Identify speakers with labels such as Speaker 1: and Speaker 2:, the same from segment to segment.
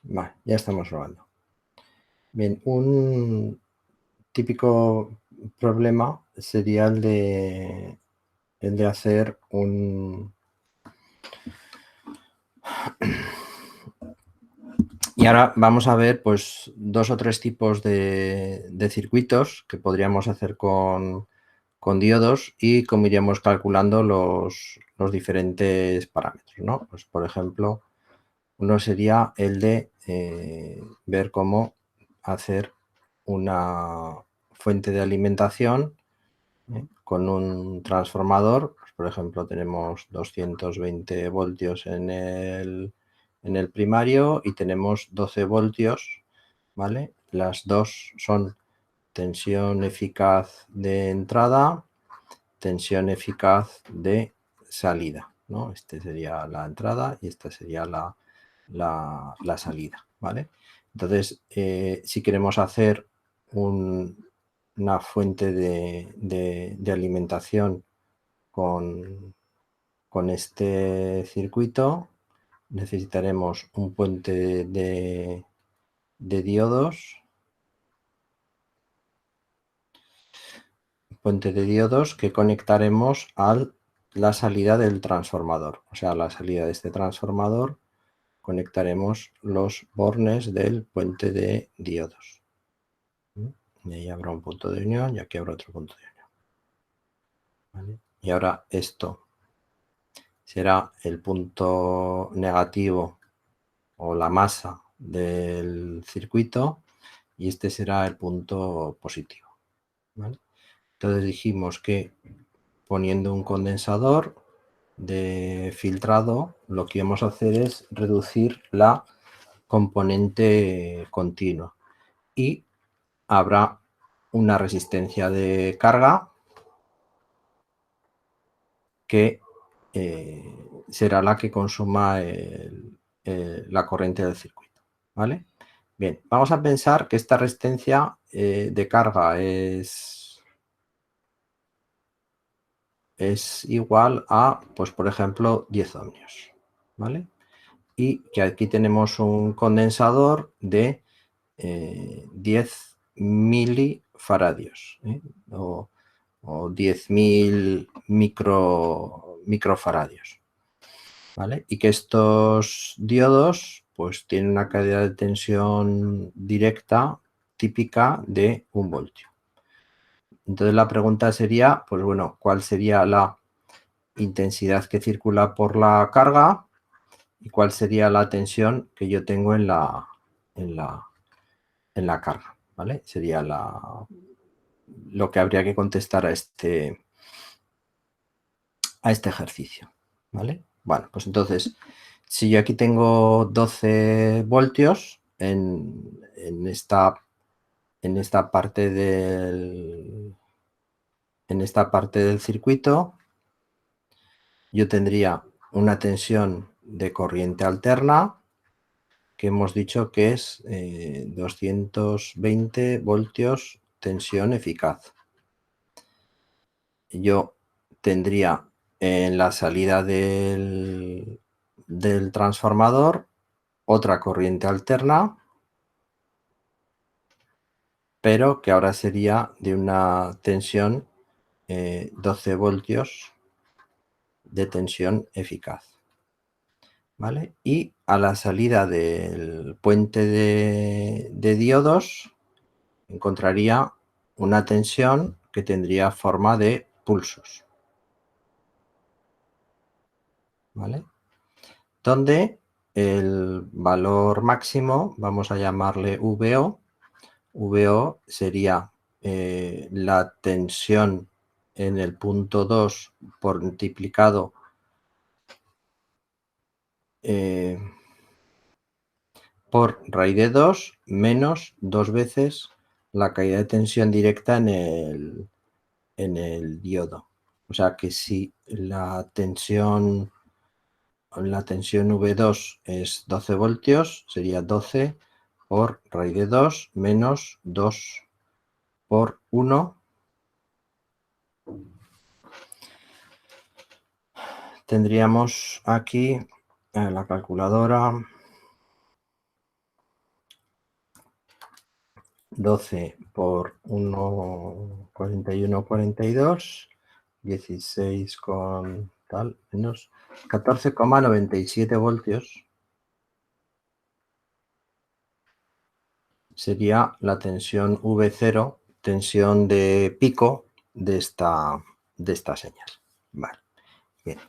Speaker 1: Vale, ya estamos grabando. Bien, un típico problema sería el de hacer un... Y ahora vamos a ver pues 2 o 3 tipos de circuitos que podríamos hacer con diodos y cómo iríamos calculando los diferentes parámetros, ¿no? Pues, por ejemplo, uno sería el de ver cómo hacer una fuente de alimentación con un transformador. Pues, por ejemplo, tenemos 220 voltios en el primario y tenemos 12 voltios, ¿vale? Las dos son tensión eficaz de entrada, tensión eficaz de salida, ¿no? Este sería la entrada y esta sería la salida, ¿vale? Entonces, si queremos hacer una fuente de alimentación con este circuito, necesitaremos un puente de diodos, que conectaremos a la salida del transformador. O sea, a la salida de este transformador conectaremos los bornes del puente de diodos. Y ahí habrá un punto de unión y aquí habrá otro punto de unión. ¿Vale? Y ahora esto será el punto negativo o la masa del circuito y este será el punto positivo. ¿Vale? Entonces dijimos que poniendo un condensador de filtrado, lo que vamos a hacer es reducir la componente continua y habrá una resistencia de carga que será la que consuma la corriente del circuito, ¿vale? Bien, vamos a pensar que esta resistencia de carga es igual a, pues por ejemplo, 10 ohmios, ¿vale? Y que aquí tenemos un condensador de 10 milifaradios, o 10.000 microfaradios, ¿vale? Y que estos diodos pues tienen una caída de tensión directa típica de 1 voltio. Entonces la pregunta sería, pues bueno, ¿cuál sería la intensidad que circula por la carga y cuál sería la tensión que yo tengo en la carga, ¿vale? Sería lo que habría que contestar a este ejercicio, ¿vale? Bueno, pues entonces, si yo aquí tengo 12 voltios en esta parte del circuito, yo tendría una tensión de corriente alterna que hemos dicho que es 220 voltios tensión eficaz. Yo tendría en la salida del transformador otra corriente alterna, pero que ahora sería de una tensión 12 voltios de tensión eficaz, ¿vale? Y a la salida del puente de diodos encontraría una tensión que tendría forma de pulsos, ¿vale? Donde el valor máximo, vamos a llamarle VO, VO sería la tensión en el punto 2 por multiplicado por raíz de 2 menos 2 veces la caída de tensión directa en el diodo. O sea que si la tensión V2 es 12 voltios, sería 12 por raíz de 2 menos 2 por 1. Tendríamos aquí la calculadora. 12 por 1,4142, 16 con tal, menos 14,97 voltios sería la tensión V0, tensión de pico de esta señal. Vale, bien.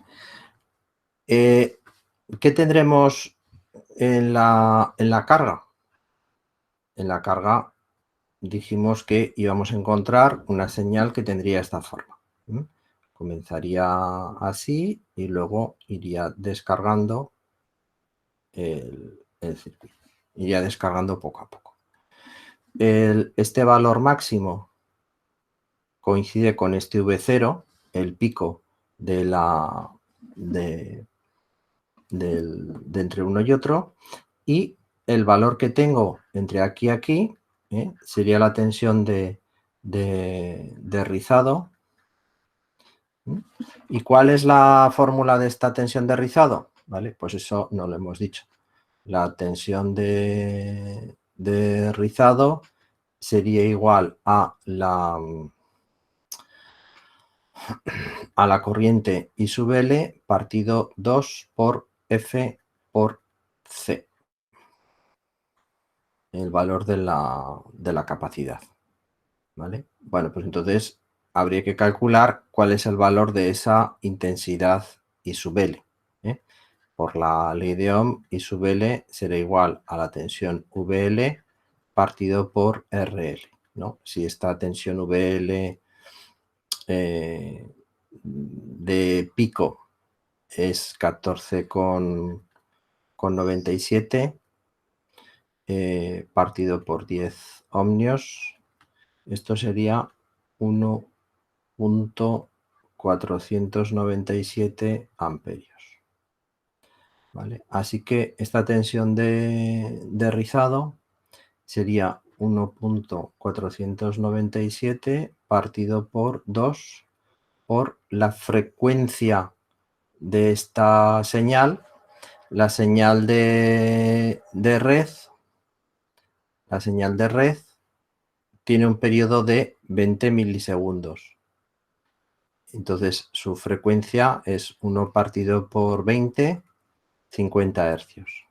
Speaker 1: ¿Qué tendremos en la carga? En la carga dijimos que íbamos a encontrar una señal que tendría esta forma. Comenzaría así y luego iría descargando el circuito. Iría descargando poco a poco. Este valor máximo coincide con este V0, el pico de entre uno y otro, y el valor que tengo entre aquí y aquí sería la tensión de rizado. ¿Y cuál es la fórmula de esta tensión de rizado? ¿Vale? Pues eso no lo hemos dicho. La tensión de rizado sería igual a la corriente I sub L partido 2 por F por C, el valor de la capacidad. ¿Vale? Bueno, pues entonces habría que calcular cuál es el valor de esa intensidad I sub L. Por la ley de Ohm, I sub L será igual a la tensión VL partido por RL, ¿no? Si esta tensión VL de pico es 14,97 partido por 10 ohmios, esto sería 1,497 amperios. ¿Vale? Así que esta tensión de rizado sería 1,497 partido por 2 por la frecuencia de esta señal. La señal de red, tiene un periodo de 20 milisegundos. Entonces su frecuencia es 1 partido por 20, 50 hercios.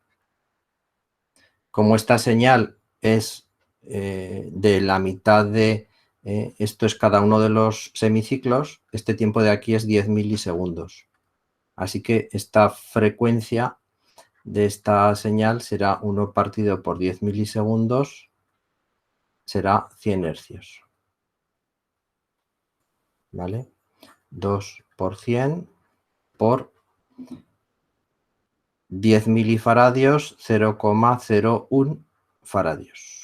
Speaker 1: Como esta señal es de la mitad de esto es cada uno de los semiciclos, este tiempo de aquí es 10 milisegundos. Así que esta frecuencia de esta señal será 1 partido por 10 milisegundos, será 100 hercios. ¿Vale? 2 por 100 por 10 milifaradios, 0,01 faradios.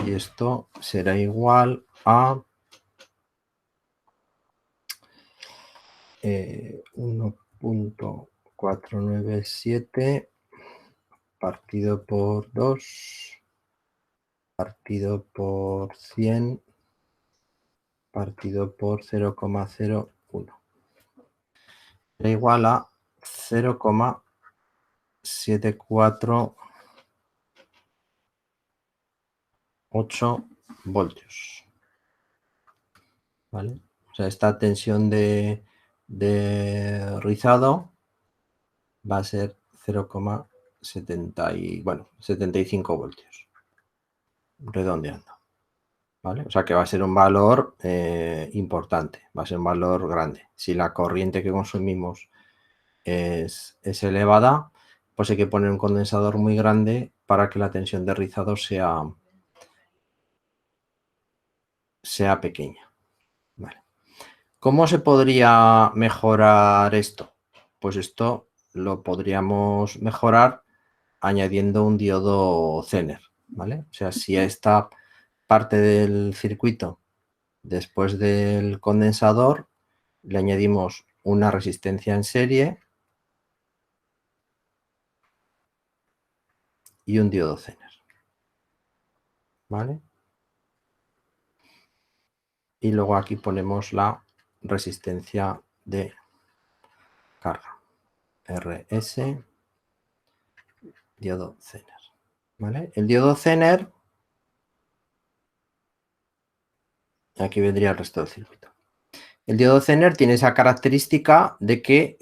Speaker 1: Y esto será igual a 1,497 partido por 2 partido por 100 partido por 0,01. Será igual a 0,748 voltios. ¿Vale? O sea, esta tensión de rizado va a ser 0,75 voltios, redondeando. ¿Vale? O sea que va a ser un valor importante, va a ser un valor grande. Si la corriente que consumimos es elevada, pues hay que poner un condensador muy grande para que la tensión de rizado sea pequeña. Vale. ¿Cómo se podría mejorar esto? Pues esto lo podríamos mejorar añadiendo un diodo Zener, ¿vale? O sea, si a esta parte del circuito, después del condensador, le añadimos una resistencia en serie y un diodo Zener, ¿vale? Y luego aquí ponemos la resistencia de carga, RS, diodo Zener, ¿vale? El diodo Zener Aquí vendría el resto del circuito. El diodo Zener tiene esa característica de que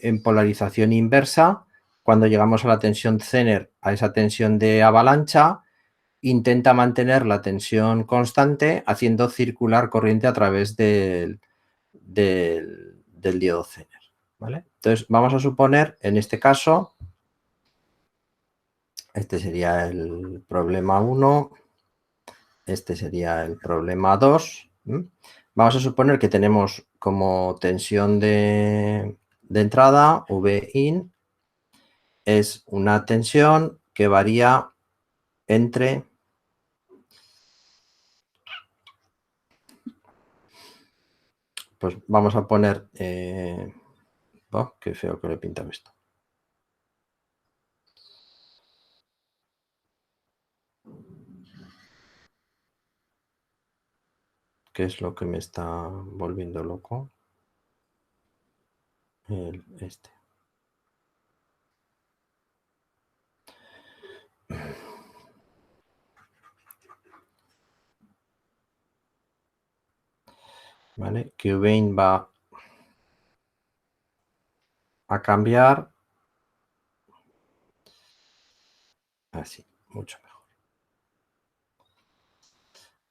Speaker 1: en polarización inversa, cuando llegamos a la tensión Zener, a esa tensión de avalancha, intenta mantener la tensión constante haciendo circular corriente a través del diodo Zener. ¿Vale? Entonces, vamos a suponer, en este caso, este sería el problema 1, este sería el problema 2. Vamos a suponer que tenemos como tensión de entrada, Vin, es una tensión que varía entre pues vamos a poner oh, qué feo que le he pintado esto. ¿Qué es lo que me está volviendo loco? Este. ¿Vale? Que Vin va a cambiar así, mucho mejor.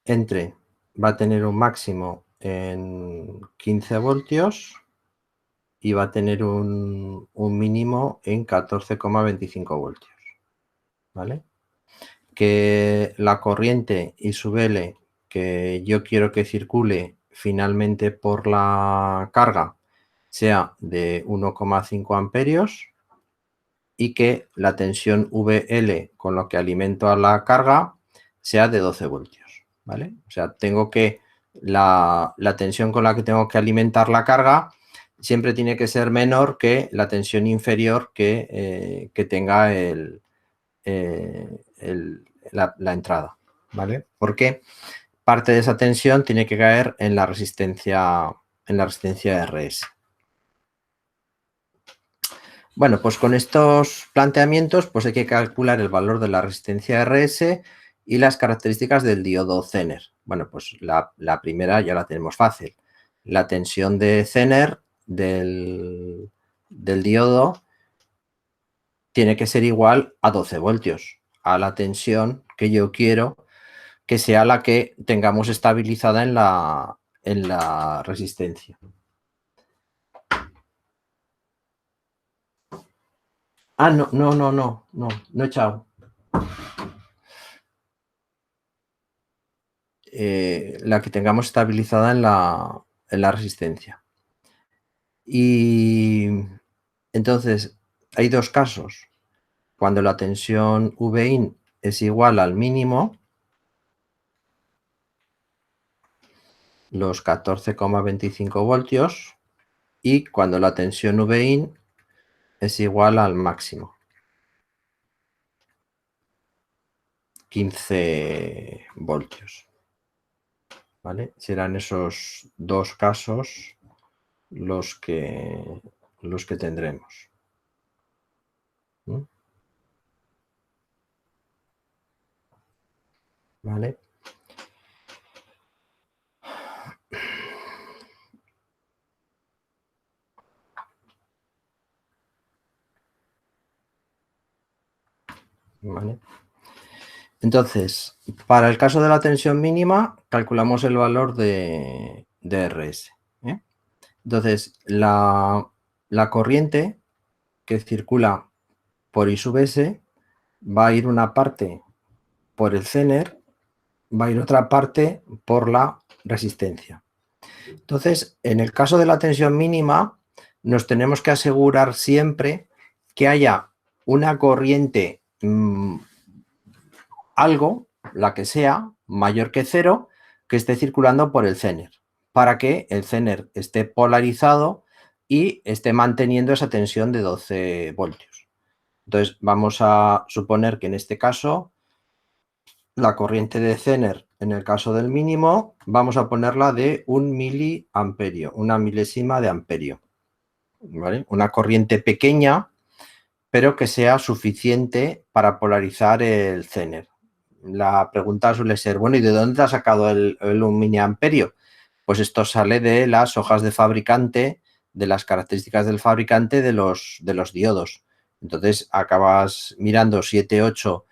Speaker 1: Entre va a tener un máximo en 15 voltios y va a tener un mínimo en 14,25 voltios. ¿Vale? Que la corriente y su L que yo quiero que circule finalmente por la carga sea de 1,5 amperios y que la tensión VL con lo que alimento a la carga sea de 12 voltios. ¿Vale? O sea, tengo que la tensión con la que tengo que alimentar la carga siempre tiene que ser menor que la tensión inferior que tenga la entrada, ¿vale? Porque parte de esa tensión tiene que caer en la resistencia RS. Bueno, pues con estos planteamientos pues hay que calcular el valor de la resistencia RS y las características del diodo Zener. Bueno, pues la primera ya la tenemos fácil. La tensión de Zener del diodo tiene que ser igual a 12 voltios, a la tensión que yo quiero que sea la que tengamos estabilizada en la resistencia. Ah, no he echado. La que tengamos estabilizada en la resistencia. Y entonces hay dos casos. Cuando la tensión Vin es igual al mínimo, los 14,25 voltios, y cuando la tensión Vin es igual al máximo, 15 voltios. ¿Vale? Serán esos dos casos los que tendremos. ¿Vale? ¿Vale? Entonces, para el caso de la tensión mínima, calculamos el valor de RS. Entonces, la corriente que circula por I sub S va a ir una parte por el Zener, va a ir otra parte por la resistencia. Entonces, en el caso de la tensión mínima, nos tenemos que asegurar siempre que haya una corriente algo, la que sea, mayor que 0, que esté circulando por el Zener, para que el Zener esté polarizado y esté manteniendo esa tensión de 12 voltios. Entonces, vamos a suponer que en este caso, la corriente de Zener, en el caso del mínimo, vamos a ponerla de 1 miliamperio, una milésima de amperio. ¿Vale? Una corriente pequeña, pero que sea suficiente para polarizar el Zener. la pregunta suele ser, bueno, ¿y de dónde te has sacado el 1 miliamperio? Pues esto sale de las hojas de fabricante, de las características del fabricante de los diodos. Entonces acabas mirando 7, 8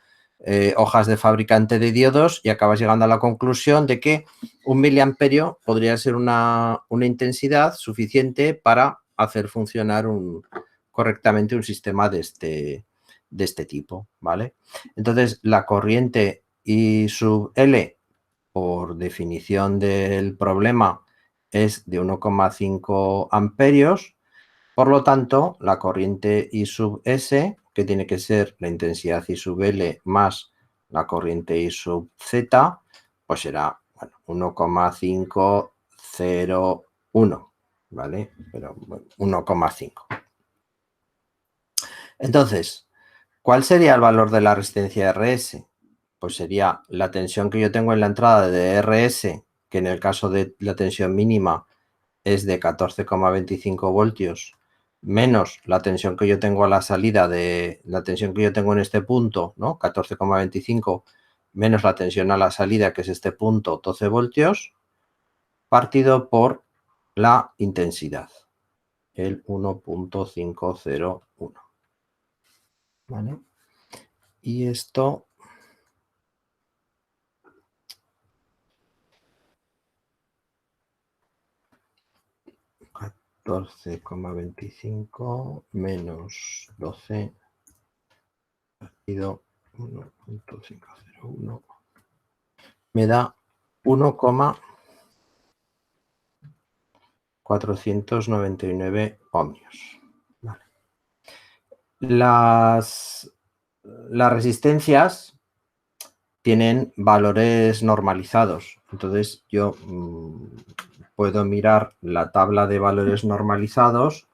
Speaker 1: hojas de fabricante de diodos y acabas llegando a la conclusión de que 1 miliamperio podría ser una intensidad suficiente para hacer funcionar correctamente un sistema de este tipo, ¿vale? Entonces, la corriente I sub L, por definición del problema, es de 1,5 amperios. Por lo tanto, la corriente I sub S, que tiene que ser la intensidad I sub L más la corriente I sub Z, pues será, bueno, 1,501, ¿vale? Pero bueno, 1,5. Entonces, ¿cuál sería el valor de la resistencia RS? Pues sería la tensión que yo tengo en la entrada de RS, que en el caso de la tensión mínima es de 14,25 voltios, menos la tensión que yo tengo a la salida la tensión que yo tengo en este punto, ¿no? 14,25, menos la tensión a la salida, que es este punto, 12 voltios, partido por la intensidad, el 1,501. ¿Vale? Y esto 14,25 menos 12 partido 1,501 me da 1,499 ohmios. Vale. Las resistencias tienen valores normalizados. Entonces yo puedo mirar la tabla de valores normalizados.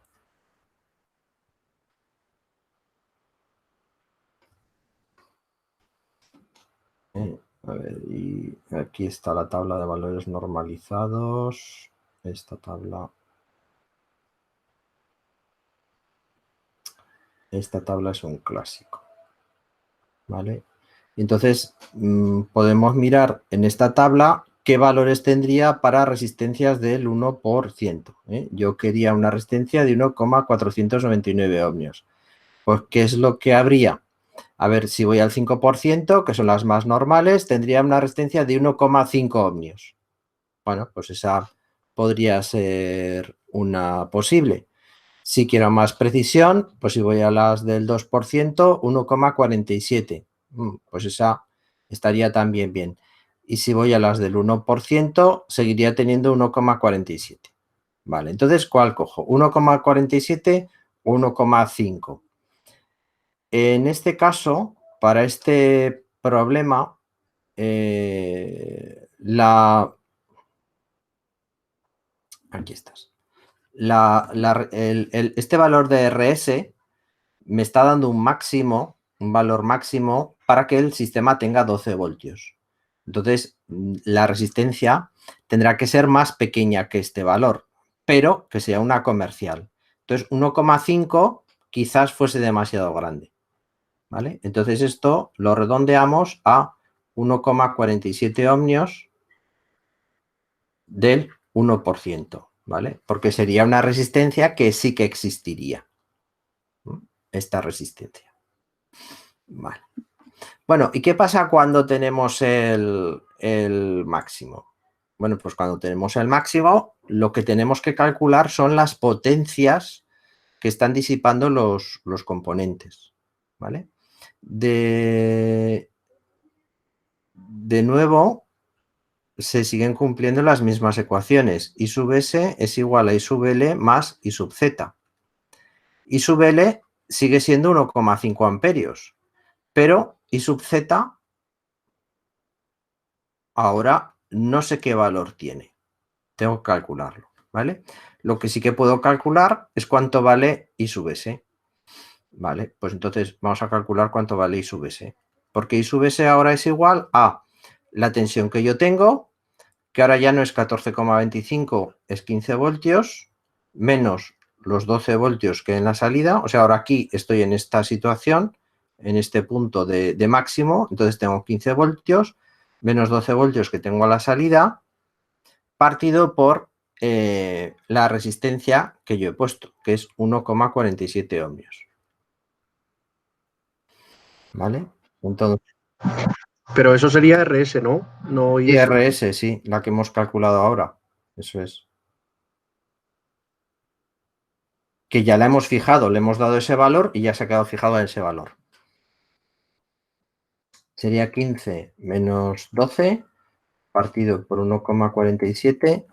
Speaker 1: A ver, y aquí está la tabla de valores normalizados. Esta tabla es un clásico. ¿Vale? Entonces, podemos mirar en esta tabla qué valores tendría para resistencias del 1%. Yo quería una resistencia de 1,499 ohmios. Pues, ¿qué es lo que habría? A ver, si voy al 5%, que son las más normales, tendría una resistencia de 1,5 ohmios. Bueno, pues esa podría ser una posible. Si quiero más precisión, pues si voy a las del 2%, 1,47. Pues esa estaría también bien. Y si voy a las del 1%, seguiría teniendo 1,47. Vale, entonces, ¿cuál cojo? ¿1,47 o 1,5? En este caso, para este problema, aquí estás. Este valor de RS me está dando un valor máximo para que el sistema tenga 12 voltios. Entonces, la resistencia tendrá que ser más pequeña que este valor, pero que sea una comercial. Entonces, 1,5 quizás fuese demasiado grande. ¿Vale? Entonces, esto lo redondeamos a 1,47 ohmios del 1%, ¿vale? Porque sería una resistencia que sí que existiría. Esta resistencia. Vale. Bueno, ¿y qué pasa cuando tenemos el máximo? Bueno, pues cuando tenemos el máximo, lo que tenemos que calcular son las potencias que están disipando los componentes, ¿vale? De nuevo, se siguen cumpliendo las mismas ecuaciones. I sub S es igual a I sub L más I sub Z. I sub L sigue siendo 1,5 amperios, pero I sub Z ahora no sé qué valor tiene. Tengo que calcularlo, ¿vale? Lo que sí que puedo calcular es cuánto vale I sub S. Vale, pues entonces vamos a calcular cuánto vale I sub S. Porque I sub S ahora es igual a la tensión que yo tengo, que ahora ya no es 14,25, es 15 voltios, menos los 12 voltios que en la salida. O sea, ahora aquí estoy en esta situación, en este punto de máximo, entonces tengo 15 voltios menos 12 voltios que tengo a la salida, partido por la resistencia que yo he puesto, que es 1,47 ohmios. ¿Vale? Entonces,
Speaker 2: Pero eso sería RS, ¿no? No IS.
Speaker 1: IRS, sí, la que hemos calculado ahora. Eso es. Que ya la hemos fijado, le hemos dado ese valor y ya se ha quedado fijado en ese valor. Sería 15 menos 12 partido por 1,47,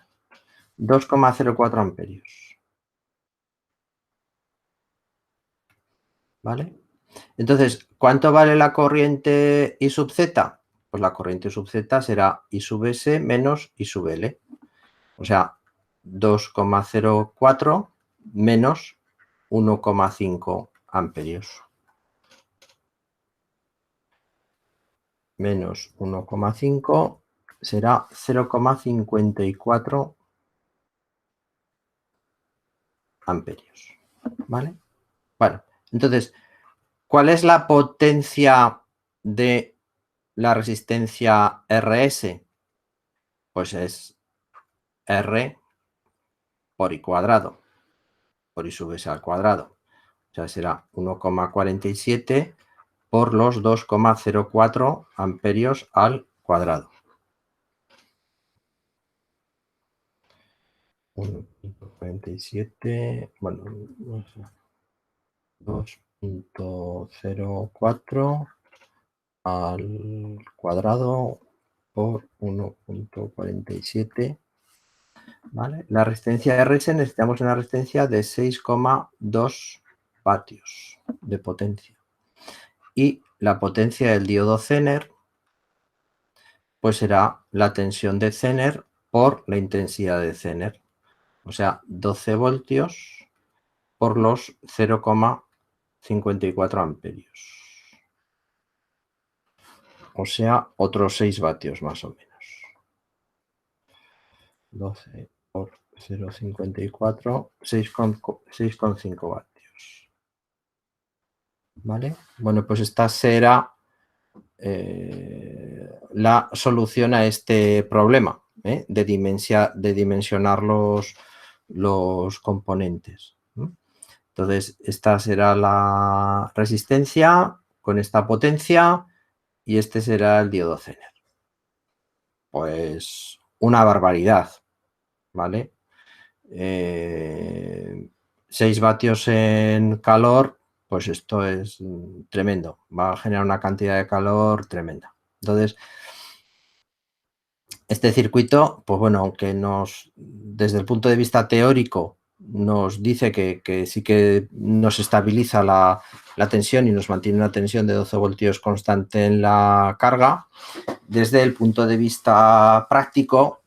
Speaker 1: 2,04 amperios. ¿Vale? Entonces, ¿cuánto vale la corriente I sub Z? Pues la corriente sub Z será I sub S menos I sub L. O sea, 2,04 menos 1,5 amperios. Menos 1,5 será 0,54 amperios. ¿Vale? Bueno, entonces, ¿cuál es la potencia de la resistencia RS? Pues es R por I cuadrado, por I sub S al cuadrado. O sea, será 1,47 por los 2,04 amperios al cuadrado. 1,47, bueno, 2,04 al cuadrado por 1,47. ¿Vale? La resistencia RS necesitamos una resistencia de 6,2 vatios de potencia. Y la potencia del diodo Zener pues será la tensión de Zener por la intensidad de Zener. O sea, 12 voltios por los 0,54 amperios. O sea, otros 6 vatios más o menos. 12 por 0,54, 6,5 vatios. ¿Vale? Bueno, pues esta será la solución a este problema de dimensionar los componentes. Entonces, esta será la resistencia con esta potencia y este será el diodo Zener. Pues una barbaridad, ¿vale? 6 vatios en calor, pues esto es tremendo. Va a generar una cantidad de calor tremenda. Entonces, este circuito, pues bueno, aunque desde el punto de vista teórico, nos dice que sí que nos estabiliza la tensión y nos mantiene una tensión de 12 voltios constante en la carga, desde el punto de vista práctico,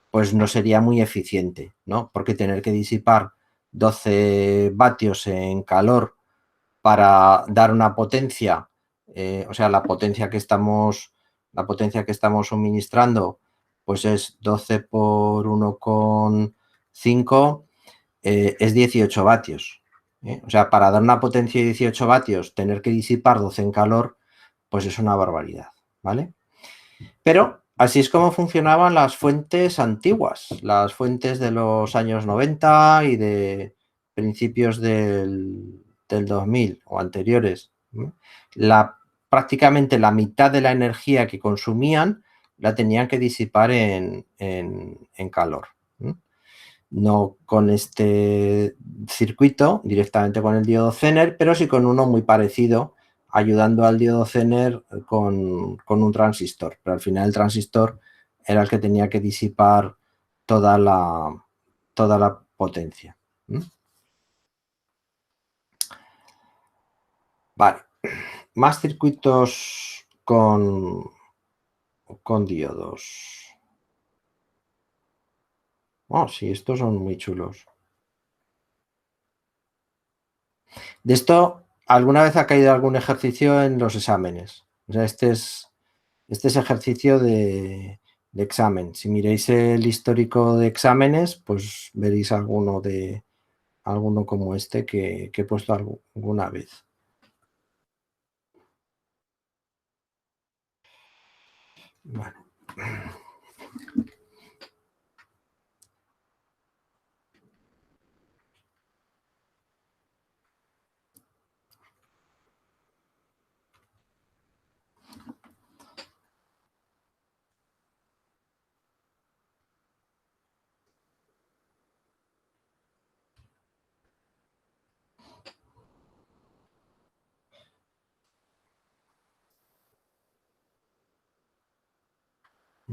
Speaker 1: pues no sería muy eficiente, ¿no? Porque tener que disipar 12 vatios en calor para dar una potencia, o sea, la potencia que estamos suministrando, pues es 12 por 1,5, es 18 vatios. O sea, para dar una potencia de 18 vatios, tener que disipar 12 en calor, pues es una barbaridad, ¿vale? Pero así es como funcionaban las fuentes antiguas, las fuentes de los años 90 y de principios del 2000 o anteriores. Prácticamente la mitad de la energía que consumían la tenían que disipar en calor. No con este circuito, directamente con el diodo Zener, pero sí con uno muy parecido, ayudando al diodo Zener con un transistor. Pero al final el transistor era el que tenía que disipar toda la potencia. Vale. Más circuitos con diodos. Oh, sí, estos son muy chulos. De esto, ¿alguna vez ha caído algún ejercicio en los exámenes? O sea, este es ejercicio de examen. Si miráis el histórico de exámenes, pues veréis alguno como este que he puesto alguna vez. Vale.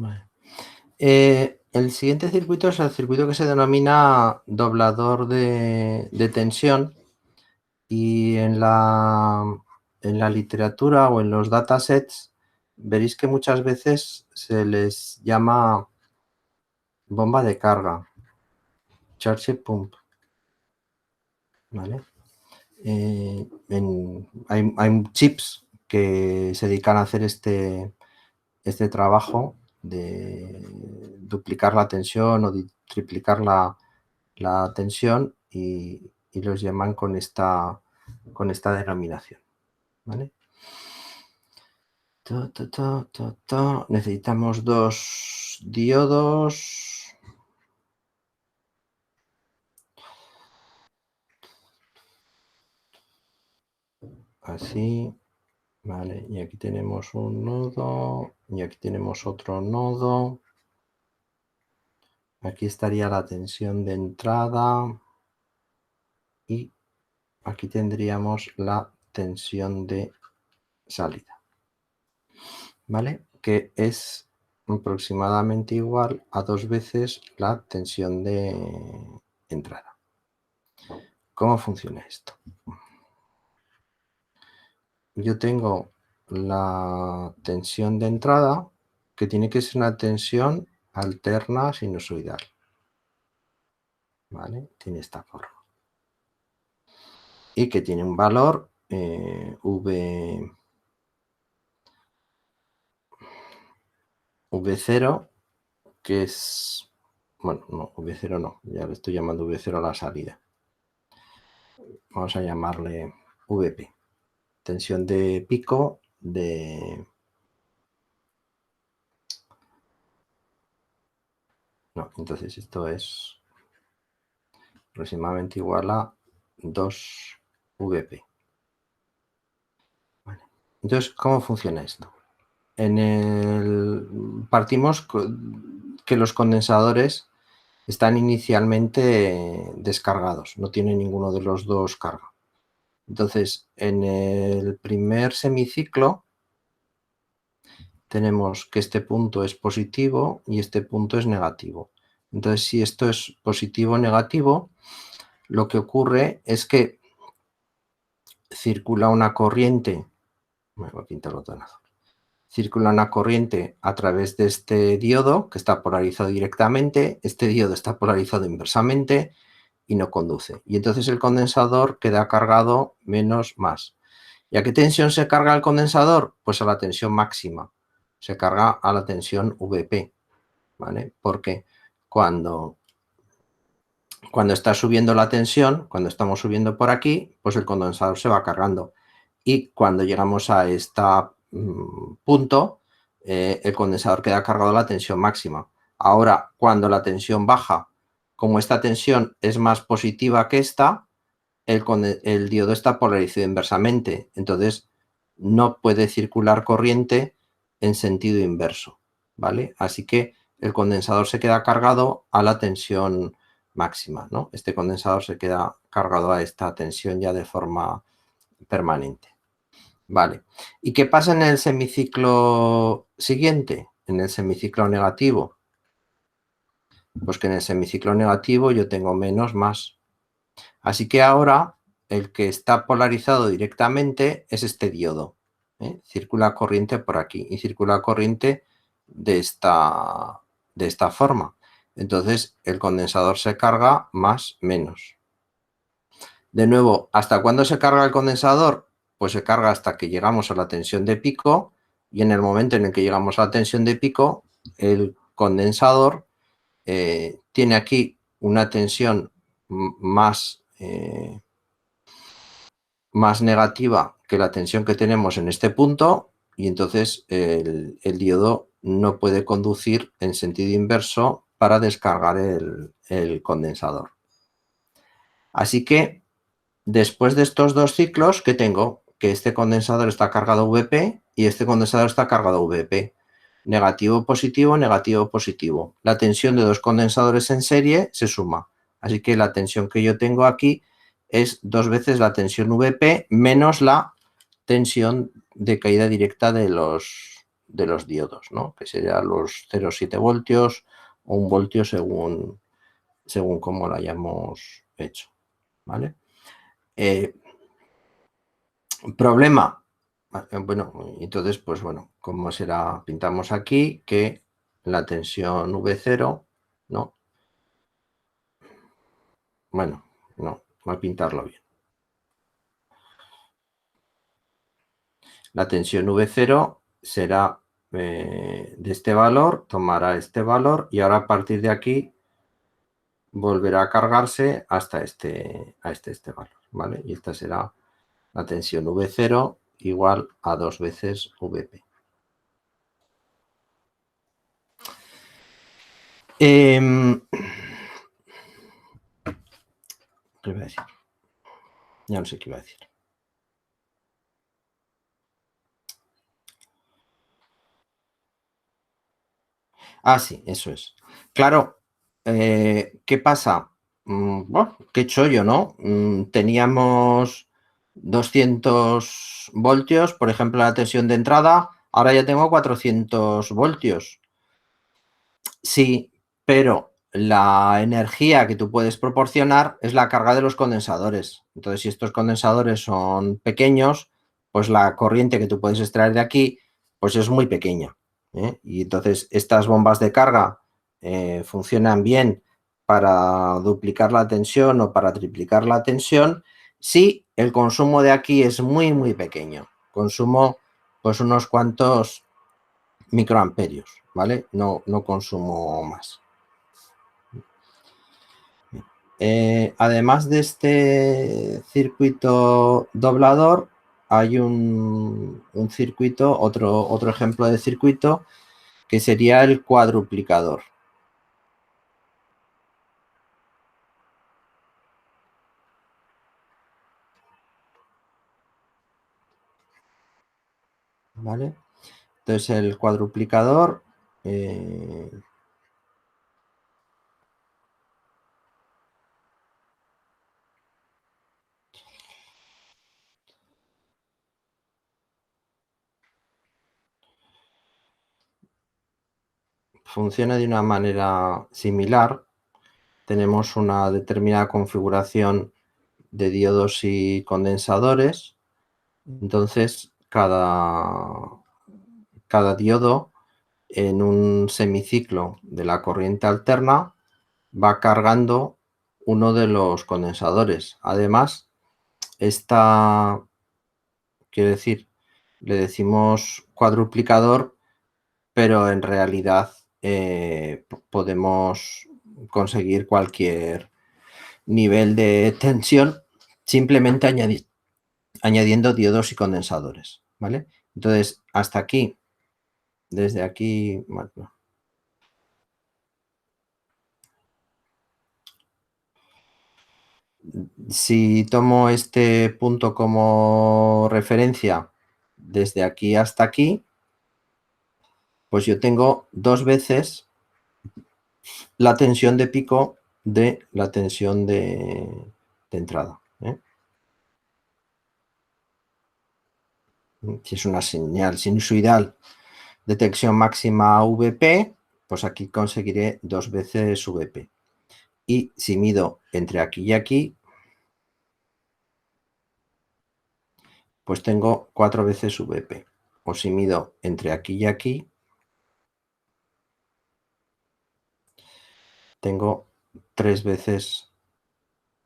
Speaker 1: Vale. El siguiente circuito es el circuito que se denomina doblador de tensión, y en la literatura o en los datasets veréis que muchas veces se les llama bomba de carga, charge pump, ¿vale? Hay chips que se dedican a hacer este trabajo de duplicar la tensión o de triplicar la tensión, y los llaman con esta denominación, ¿vale? Necesitamos 2 diodos. Así, vale, y aquí tenemos un nodo y aquí tenemos otro nodo. Aquí estaría la tensión de entrada y aquí tendríamos la tensión de salida, ¿vale? Que es aproximadamente igual a 2 veces la tensión de entrada. ¿Cómo funciona esto? Yo tengo la tensión de entrada, que tiene que ser una tensión alterna sinusoidal, ¿vale? Tiene esta forma. Y que tiene un valor V0, que es, bueno, no, V0 no, ya le estoy llamando V0 a la salida. Vamos a llamarle VP, tensión de pico no, entonces esto es aproximadamente igual a 2 VP. Vale. Entonces, ¿cómo funciona esto? Partimos que los condensadores están inicialmente descargados, no tiene ninguno de los dos carga. Entonces, en el primer semiciclo tenemos que este punto es positivo y este punto es negativo. Entonces, si esto es positivo o negativo, lo que ocurre es que circula una corriente, me voy a pintarlo tan azul. Circula una corriente a través de este diodo que está polarizado directamente, este diodo está polarizado inversamente y no conduce. Y entonces el condensador queda cargado menos más. ¿Y a qué tensión se carga el condensador? Pues a la tensión máxima. Se carga a la tensión VP, ¿vale? Porque cuando está subiendo la tensión, cuando estamos subiendo por aquí, pues el condensador se va cargando. Y cuando llegamos a este punto, el condensador queda cargado a la tensión máxima. Ahora, cuando la tensión baja, como esta tensión es más positiva que esta, el diodo está polarizado inversamente. Entonces, no puede circular corriente en sentido inverso, ¿vale? Así que el condensador se queda cargado a la tensión máxima, ¿no? Este condensador se queda cargado a esta tensión ya de forma permanente. Vale. ¿Y qué pasa en el semiciclo siguiente? En el semiciclo negativo. Pues que en el semiciclo negativo yo tengo menos más. Así que ahora el que está polarizado directamente es este diodo, ¿eh? Circula corriente por aquí y circula corriente de esta forma. Entonces el condensador se carga más menos. De nuevo, ¿hasta cuándo se carga el condensador? Pues se carga hasta que llegamos a la tensión de pico, y en el momento en el que llegamos a la tensión de pico, el condensador tiene aquí una tensión más negativa que la tensión que tenemos en este punto, y entonces el diodo no puede conducir en sentido inverso para descargar el condensador. Así que después de estos dos ciclos, ¿qué tengo? Que este condensador está cargado VP y este condensador está cargado VP. Negativo, positivo, negativo, positivo. La tensión de dos condensadores en serie se suma. Así que la tensión que yo tengo aquí es 2 veces la tensión VP menos la tensión de caída directa de los diodos, ¿no? Que serían los 0,7 voltios o 1 voltio según cómo lo hayamos hecho, ¿vale? Problema. Bueno, entonces, pues bueno, ¿cómo será? Pintamos aquí que la tensión V0, ¿no? Bueno, no, voy a pintarlo bien. La tensión V0 será de este valor, tomará este valor y ahora a partir de aquí volverá a cargarse hasta este valor, ¿vale? Y esta será la tensión V0 igual a 2 veces VP. ¿Qué iba a decir? Ya no sé qué iba a decir. Ah, sí, eso es. Claro, ¿qué pasa? Bueno, qué chollo, ¿no? Teníamos 200 voltios, por ejemplo, la tensión de entrada, ahora ya tengo 400 voltios. Sí, pero la energía que tú puedes proporcionar es la carga de los condensadores. Entonces, si estos condensadores son pequeños, pues la corriente que tú puedes extraer de aquí, pues es muy pequeña, ¿eh? Y entonces estas bombas de carga funcionan bien para duplicar la tensión o para triplicar la tensión si el consumo de aquí es muy, muy pequeño. Consumo pues unos cuantos microamperios, ¿vale? No consumo más. Además de este circuito doblador, hay un circuito, otro ejemplo de circuito, que sería el cuadruplicador. ¿Vale? Entonces el cuadruplicador funciona de una manera similar. Tenemos una determinada configuración de diodos y condensadores. Entonces, cada diodo en un semiciclo de la corriente alterna va cargando uno de los condensadores. Además, quiero decir, le decimos cuadruplicador, pero en realidad podemos conseguir cualquier nivel de tensión simplemente añadiendo diodos y condensadores, ¿vale? Entonces, hasta aquí, desde aquí, bueno, si tomo este punto como referencia desde aquí hasta aquí, pues yo tengo 2 veces la tensión de pico de la tensión de entrada, ¿eh? Si es una señal sinusoidal de tensión máxima VP, pues aquí conseguiré 2 veces VP. Y si mido entre aquí y aquí, pues tengo 4 veces VP. O si mido entre aquí y aquí, tengo 3 veces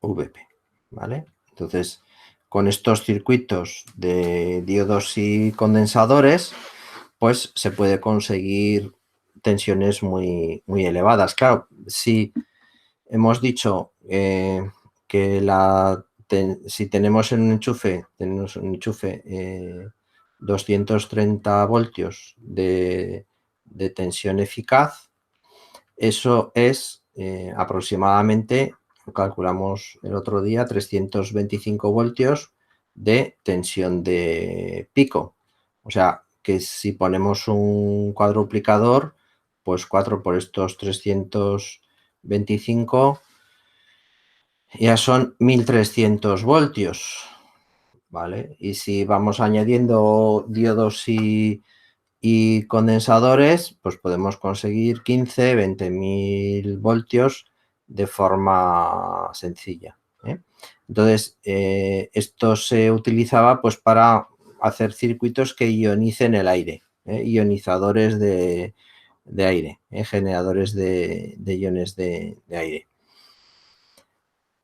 Speaker 1: VP, ¿vale? Entonces, con estos circuitos de diodos y condensadores, pues se puede conseguir tensiones muy, muy elevadas. Claro, si hemos dicho que si tenemos un enchufe, 230 voltios de de tensión eficaz. Eso es aproximadamente, calculamos el otro día, 325 voltios de tensión de pico. O sea, que si ponemos un cuadruplicador, pues 4 por estos 325 ya son 1300 voltios, ¿vale? Y si vamos añadiendo diodos y condensadores, pues podemos conseguir 15, 20.000 voltios de forma sencilla, ¿eh? Entonces, esto se utilizaba pues para hacer circuitos que ionicen el aire, ionizadores de aire, generadores de iones de aire,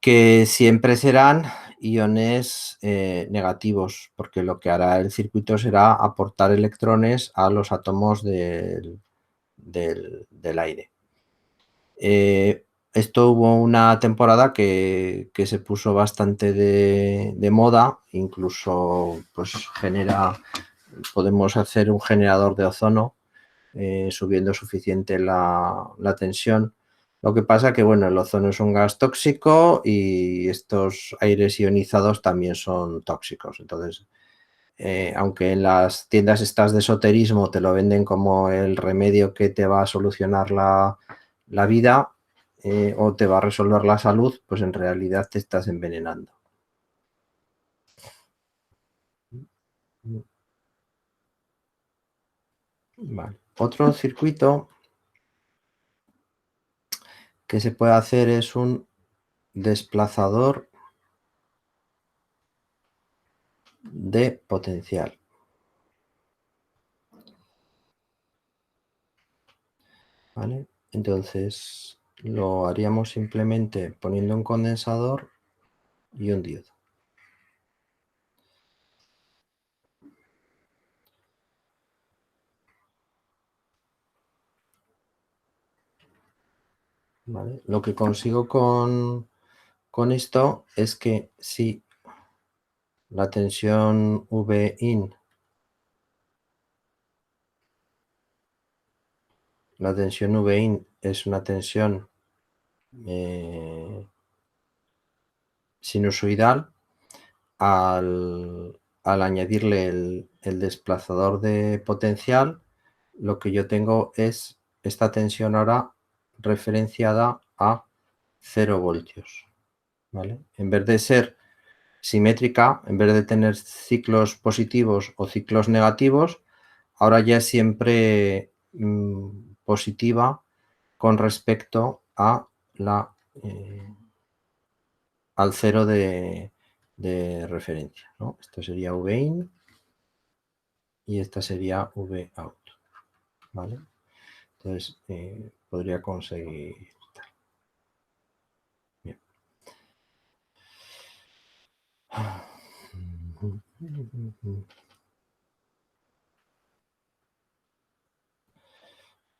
Speaker 1: que siempre serán iones negativos, porque lo que hará el circuito será aportar electrones a los átomos del aire. Esto hubo una temporada que se puso bastante de moda, incluso pues podemos hacer un generador de ozono subiendo suficiente la tensión. Lo que pasa que, bueno, el ozono es un gas tóxico y estos aires ionizados también son tóxicos. Entonces, aunque en las tiendas estas de esoterismo te lo venden como el remedio que te va a solucionar la vida o te va a resolver la salud, pues en realidad te estás envenenando. Vale. Otro circuito que se puede hacer es un desplazador de potencial. ¿Vale? Entonces lo haríamos simplemente poniendo un condensador y un diodo. ¿Vale? Lo que consigo con esto es que si la tensión Vin, es una tensión sinusoidal, al añadirle el desplazador de potencial, lo que yo tengo es esta tensión ahora referenciada a 0 voltios. ¿Vale? En vez de ser simétrica, en vez de tener ciclos positivos o ciclos negativos, ahora ya es siempre positiva con respecto a al cero de referencia, ¿no? Esto sería Vin y esta sería Vout, ¿vale? Entonces podría conseguir bien.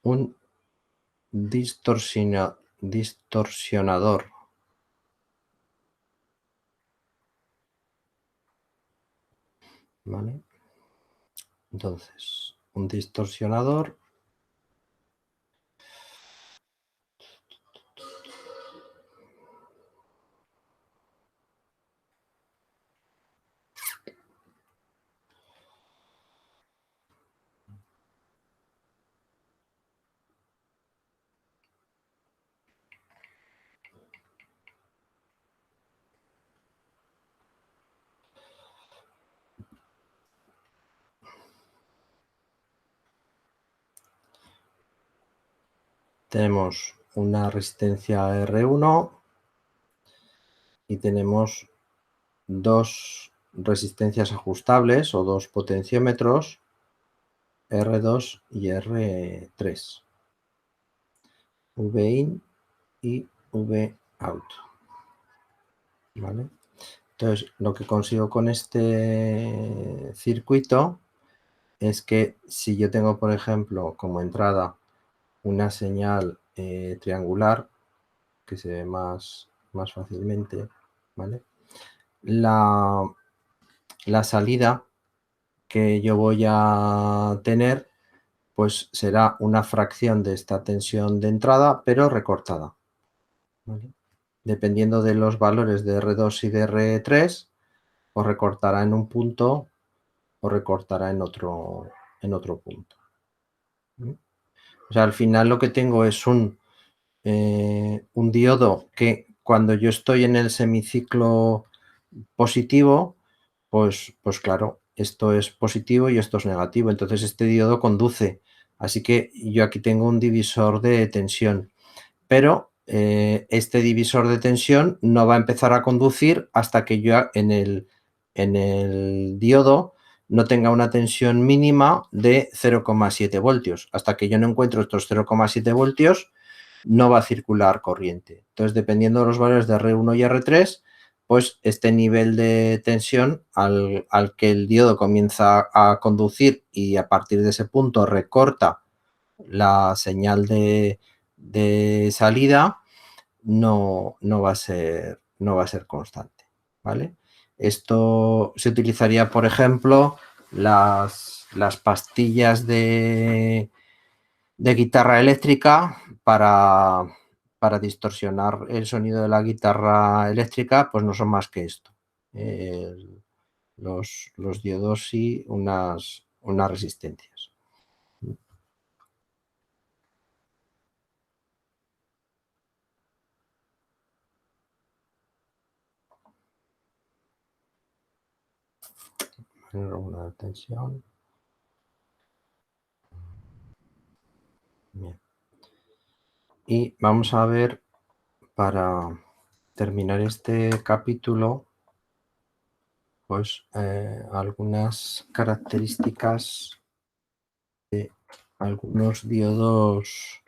Speaker 1: Un distorsionador ¿vale? Entonces, un distorsionador tenemos una resistencia R1 y tenemos dos resistencias ajustables o dos potenciómetros R2 y R3, Vin y Vout, ¿vale? Entonces, lo que consigo con este circuito es que si yo tengo, por ejemplo, como entrada una señal triangular, que se ve más fácilmente, ¿vale? La salida que yo voy a tener, pues será una fracción de esta tensión de entrada, pero recortada, ¿vale? Dependiendo de los valores de R2 y de R3, o recortará en un punto o recortará en otro punto. O sea, al final lo que tengo es un diodo que cuando yo estoy en el semiciclo positivo, pues claro, esto es positivo y esto es negativo. Entonces este diodo conduce. Así que yo aquí tengo un divisor de tensión. Pero este divisor de tensión no va a empezar a conducir hasta que yo en el diodo no tenga una tensión mínima de 0,7 voltios. Hasta que yo no encuentro estos 0,7 voltios, no va a circular corriente. Entonces, dependiendo de los valores de R1 y R3, pues este nivel de tensión al que el diodo comienza a conducir y a partir de ese punto recorta la señal de salida, no va a ser constante, ¿vale? Esto se utilizaría, por ejemplo, las pastillas de guitarra eléctrica para distorsionar el sonido de la guitarra eléctrica, pues no son más que esto. Los diodos y unas resistencias. Una tensión. Bien. Y vamos a ver, para terminar este capítulo, pues algunas características de algunos diodos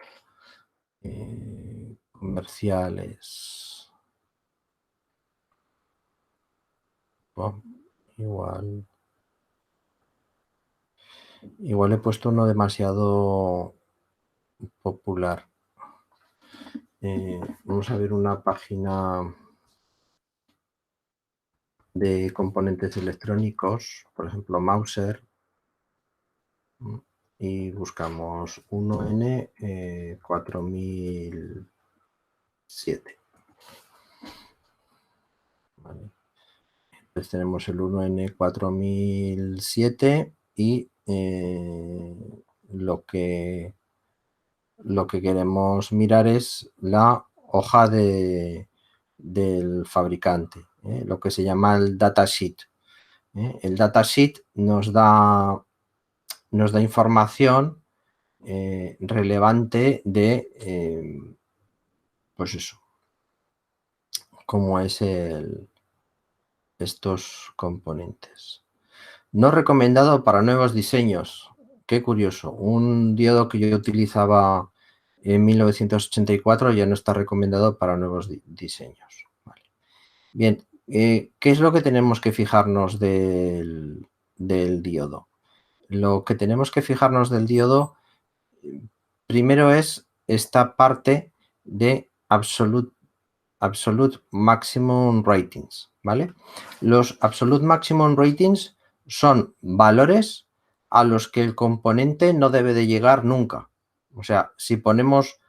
Speaker 1: comerciales. Bueno, igual he puesto uno demasiado popular. Vamos a ver una página de componentes electrónicos, por ejemplo, Mouser, y buscamos 1N4007. Vale. Entonces tenemos el 1N4007 y lo que queremos mirar es la hoja del fabricante, lo que se llama el datasheet. El datasheet nos da información relevante de, pues eso, cómo es estos componentes. No recomendado para nuevos diseños. Qué curioso. Un diodo que yo utilizaba en 1984 ya no está recomendado para nuevos diseños. Vale. Bien, ¿qué es lo que tenemos que fijarnos del diodo? Lo que tenemos que fijarnos del diodo primero es esta parte de absolute maximum ratings, ¿vale? Los absolute maximum ratings son valores a los que el componente no debe de llegar nunca. O sea, si ponemos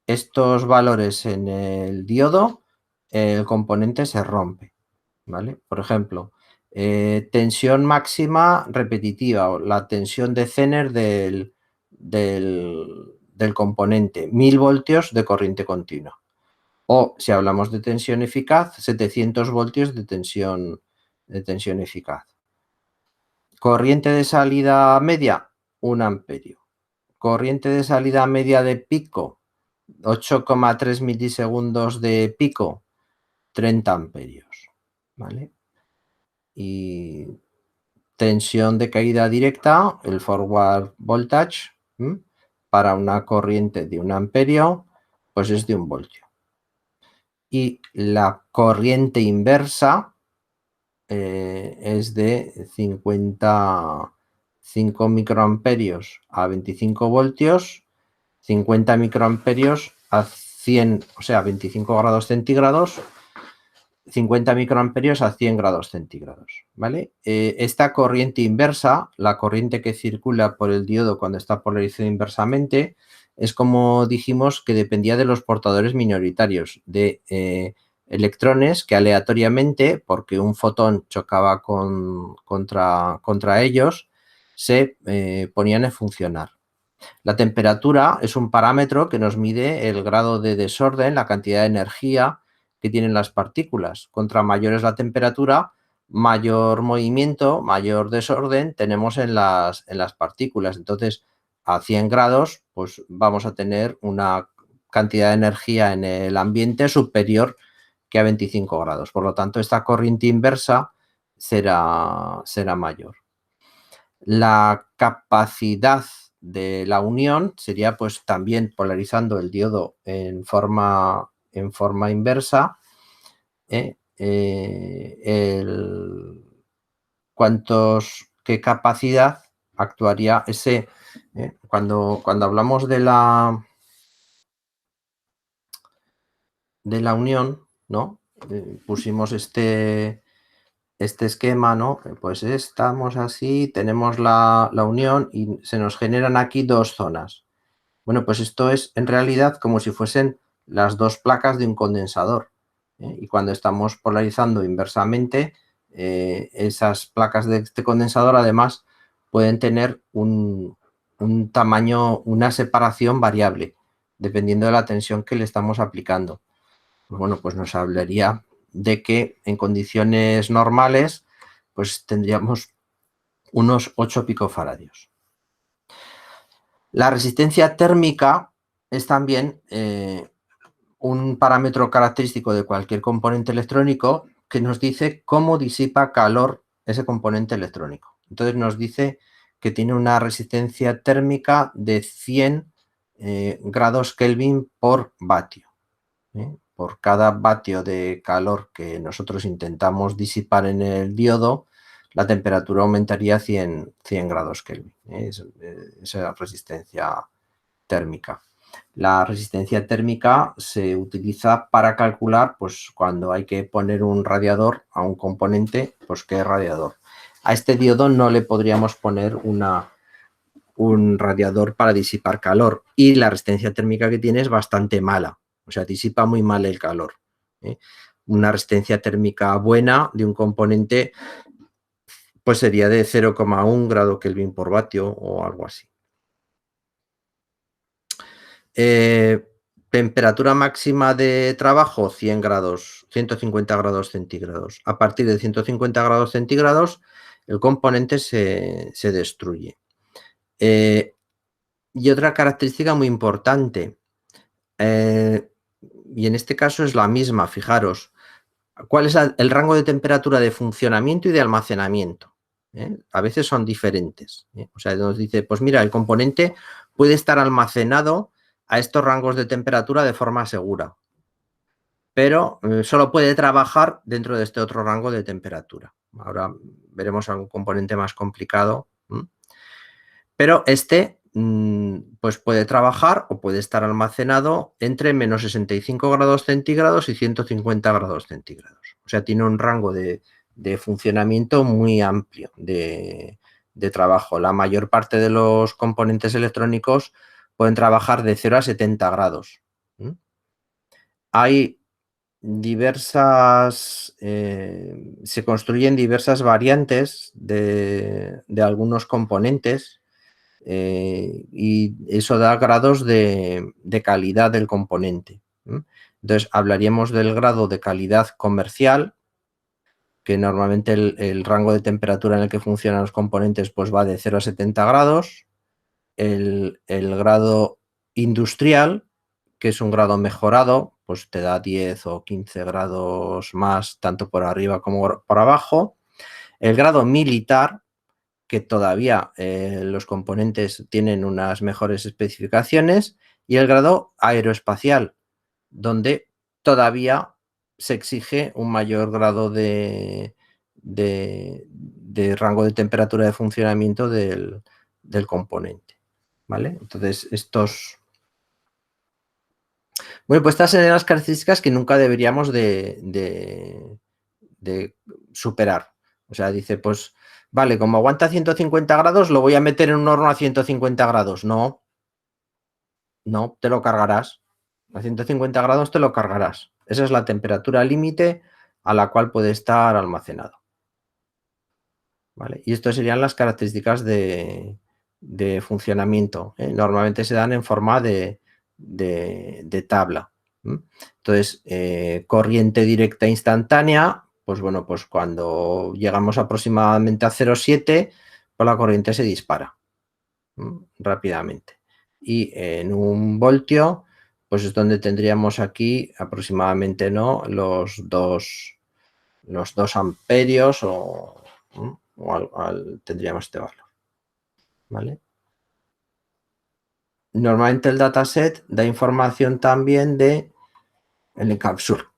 Speaker 1: estos valores en el diodo, el componente se rompe, ¿vale? Por ejemplo, tensión máxima repetitiva, o la tensión de Zener del componente, 1000 voltios de corriente continua. O, si hablamos de tensión eficaz, 700 voltios de tensión eficaz. Corriente de salida media, 1 amperio. Corriente de salida media de pico, 8,3 milisegundos de pico, 30 amperios. ¿Vale? Y tensión de caída directa, el forward voltage, para una corriente de 1 amperio, pues es de 1 voltio. Y la corriente inversa es de 55 microamperios a 25 voltios, 50 microamperios a 100, o sea, 25 grados centígrados, 50 microamperios a 100 grados centígrados, ¿vale? Esta corriente inversa, la corriente que circula por el diodo cuando está polarizado inversamente, es como dijimos que dependía de los portadores minoritarios, de electrones que aleatoriamente, porque un fotón chocaba contra ellos, se ponían a funcionar. La temperatura es un parámetro que nos mide el grado de desorden, la cantidad de energía que tienen las partículas. Contra mayor es la temperatura, mayor movimiento, mayor desorden tenemos en las partículas. Entonces, a 100 grados, pues vamos a tener una cantidad de energía en el ambiente superior que a 25 grados. Por lo tanto, esta corriente inversa será mayor. La capacidad de la unión sería pues también polarizando el diodo en forma inversa. ¿Qué capacidad actuaría ese? Cuando hablamos de la unión, ¿no? Pusimos este esquema, ¿no? Pues estamos así, tenemos la unión y se nos generan aquí dos zonas. Bueno, pues esto es en realidad como si fuesen las dos placas de un condensador. Y cuando estamos polarizando inversamente, esas placas de este condensador además pueden tener un tamaño, una separación variable, dependiendo de la tensión que le estamos aplicando. Bueno, pues nos hablaría de que en condiciones normales pues tendríamos unos 8 picofaradios. La resistencia térmica es también un parámetro característico de cualquier componente electrónico que nos dice cómo disipa calor ese componente electrónico. Entonces nos dice que tiene una resistencia térmica de 100 grados Kelvin por vatio. Por cada vatio de calor que nosotros intentamos disipar en el diodo, la temperatura aumentaría 100 grados Kelvin. Esa resistencia térmica. La resistencia térmica se utiliza para calcular, pues, cuando hay que poner un radiador a un componente, pues, ¿qué radiador? A este diodo no le podríamos poner un radiador para disipar calor y la resistencia térmica que tiene es bastante mala. O sea, disipa muy mal el calor. Una resistencia térmica buena de un componente pues sería de 0,1 grado Kelvin por vatio o algo así. Temperatura máxima de trabajo 100 grados, 150 grados centígrados. A partir de 150 grados centígrados el componente se destruye. Y otra característica muy importante, y en este caso es la misma, fijaros, ¿cuál es el rango de temperatura de funcionamiento y de almacenamiento? A veces son diferentes. O sea, nos dice, pues mira, el componente puede estar almacenado a estos rangos de temperatura de forma segura, pero solo puede trabajar dentro de este otro rango de temperatura. Ahora veremos algún componente más complicado, pero este pues puede trabajar o puede estar almacenado entre menos 65 grados centígrados y 150 grados centígrados. O sea, tiene un rango de funcionamiento muy amplio de trabajo. La mayor parte de los componentes electrónicos pueden trabajar de 0 a 70 grados. Hay diversas, se construyen diversas variantes de algunos componentes y eso da grados de calidad del componente. Entonces, hablaríamos del grado de calidad comercial, que normalmente el rango de temperatura en el que funcionan los componentes pues va de 0 a 70 grados. El grado industrial, que es un grado mejorado, pues te da 10 o 15 grados más, tanto por arriba como por abajo. El grado militar, que todavía los componentes tienen unas mejores especificaciones, y el grado aeroespacial, donde todavía se exige un mayor grado de rango de temperatura de funcionamiento del componente. ¿Vale? Entonces, Bueno, pues estas serían las características que nunca deberíamos de superar. O sea, dice, pues, vale, como aguanta 150 grados, lo voy a meter en un horno a 150 grados. No, no, te lo cargarás. A 150 grados te lo cargarás. Esa es la temperatura límite a la cual puede estar almacenado. ¿Vale? Y estas serían las características de funcionamiento. Normalmente se dan en forma de tabla. Entonces, corriente directa instantánea, pues bueno, pues cuando llegamos aproximadamente a 0,7, pues la corriente se dispara rápidamente. Y en 1 voltio, pues es donde tendríamos aquí aproximadamente, ¿no?, los 2 amperios tendríamos este valor. ¿Vale? Normalmente el dataset da información también de el encapsulado,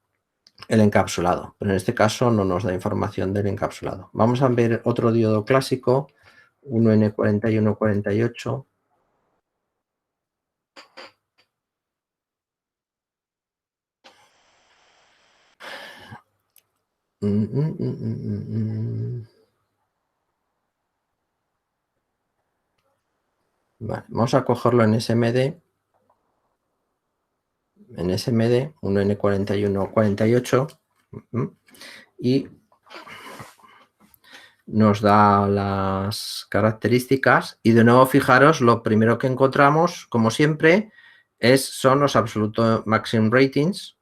Speaker 1: pero en este caso no nos da información del encapsulado. Vamos a ver otro diodo clásico, 1N4148. Vale, vamos a cogerlo en SMD. En SMD, 1N4148, y nos da las características. Y de nuevo, fijaros, lo primero que encontramos, como siempre, son los absolute maximum ratings.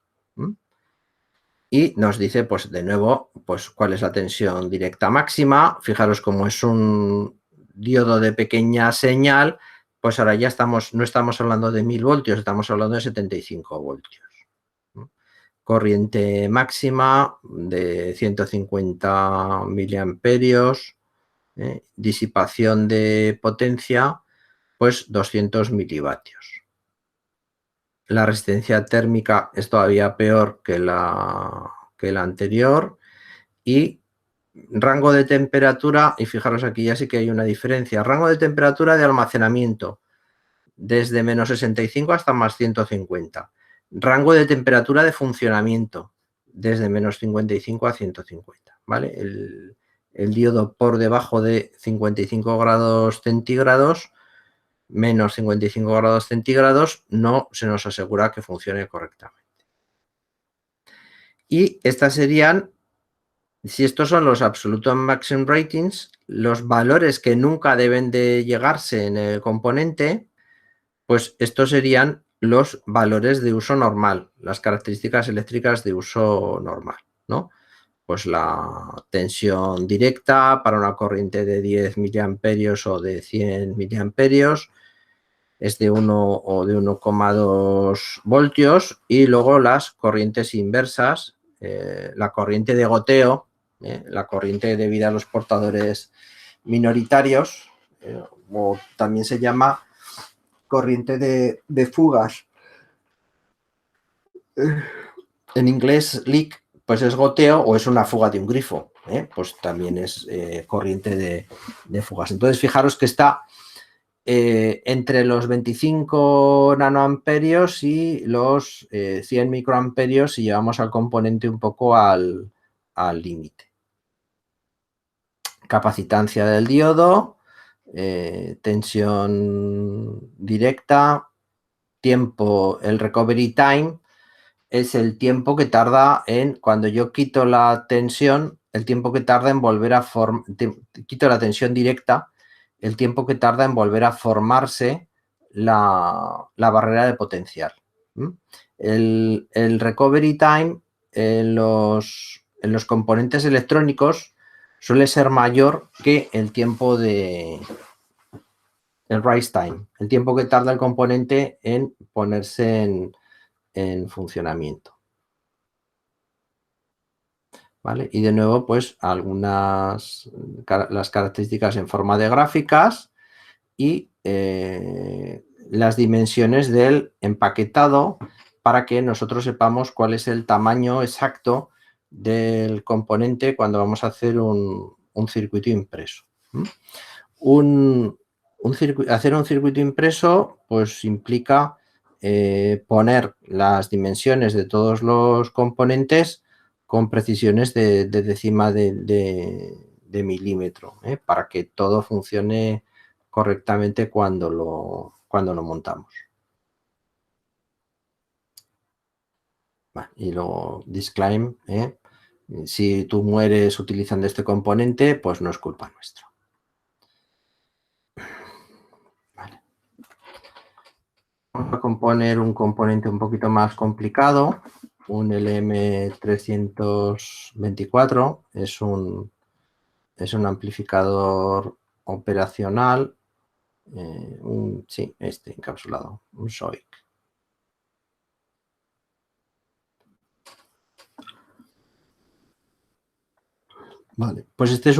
Speaker 1: Y nos dice, pues de nuevo, pues cuál es la tensión directa máxima. Fijaros, como es un diodo de pequeña señal, pues ahora ya no estamos hablando de 1000 voltios, estamos hablando de 75 voltios. Corriente máxima de 150 miliamperios, disipación de potencia, pues 200 milivatios. La resistencia térmica es todavía peor que la anterior, y rango de temperatura, y fijaros aquí ya sí que hay una diferencia, rango de temperatura de almacenamiento desde menos 65 hasta más 150. Rango de temperatura de funcionamiento desde menos 55 a 150. ¿Vale? El diodo por debajo de 55 grados centígrados, menos 55 grados centígrados, no se nos asegura que funcione correctamente. Y estas serían, si estos son los absolute maximum ratings, los valores que nunca deben de llegarse en el componente, pues estos serían los valores de uso normal, las características eléctricas de uso normal, ¿no? Pues la tensión directa para una corriente de 10 miliamperios o de 100 miliamperios es de 1 o de 1,2 voltios, y luego las corrientes inversas, la corriente de goteo, la corriente debida a los portadores minoritarios, o también se llama corriente de fugas. En inglés, leak, pues es goteo o es una fuga de un grifo, pues también es corriente de fugas. Entonces, fijaros que está entre los 25 nanoamperios y los 100 microamperios si llevamos al componente un poco al límite. Capacitancia del diodo, tensión directa, tiempo, el recovery time es el tiempo que tarda cuando yo quito la tensión, el tiempo que tarda en volver a quito la tensión directa, el tiempo que tarda en volver a formarse la barrera de potencial. El recovery time en los componentes electrónicos suele ser mayor que el tiempo el rise time, el tiempo que tarda el componente en ponerse en funcionamiento. ¿Vale? Y de nuevo, pues las características en forma de gráficas y las dimensiones del empaquetado para que nosotros sepamos cuál es el tamaño exacto del componente cuando vamos a hacer un circuito impreso. Hacer un circuito impreso pues implica poner las dimensiones de todos los componentes con precisiones de décima de milímetro, para que todo funcione correctamente cuando lo montamos. Vale, y luego disclaim, si tú mueres utilizando este componente, pues no es culpa nuestra. Vale. Vamos a componer un componente un poquito más complicado, un LM324, es un amplificador operacional, sí, este encapsulado, un SOIC. Vale, pues este es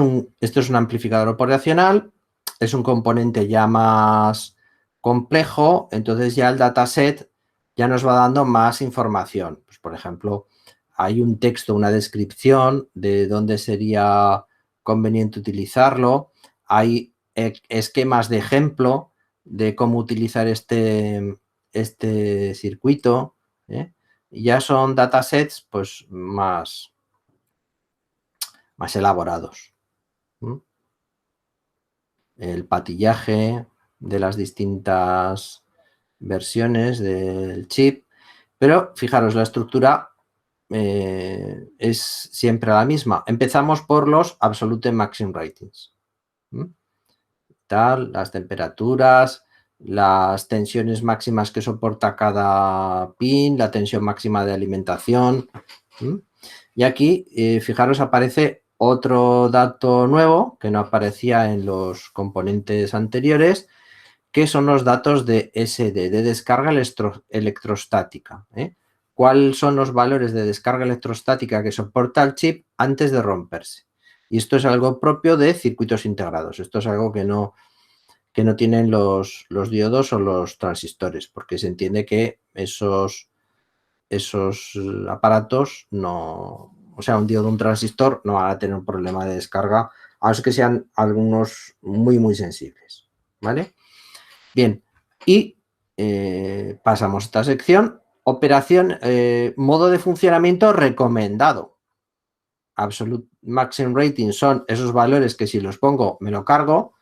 Speaker 1: un amplificador operacional, es un componente ya más complejo, entonces ya el dataset ya nos va dando más información. Pues, por ejemplo, hay un texto, una descripción de dónde sería conveniente utilizarlo, hay esquemas de ejemplo de cómo utilizar este circuito, ya son datasets pues más elaborados. El patillaje de las distintas versiones del chip, pero fijaros, la estructura es siempre la misma. Empezamos por los absolute maximum ratings. Las temperaturas, las tensiones máximas que soporta cada pin, la tensión máxima de alimentación. Y aquí, fijaros, aparece otro dato nuevo que no aparecía en los componentes anteriores, que son los datos de SD, de descarga electrostática. ¿Cuáles son los valores de descarga electrostática que soporta el chip antes de romperse? Y esto es algo propio de circuitos integrados. Esto es algo que no tienen los diodos o los transistores, porque se entiende que esos aparatos no, o sea, un diodo o un transistor no van a tener un problema de descarga, a menos que sean algunos muy sensibles, ¿vale? Bien, y pasamos a esta sección. Operación, modo de funcionamiento recomendado. Absolute maximum rating son esos valores que si los pongo me lo cargo,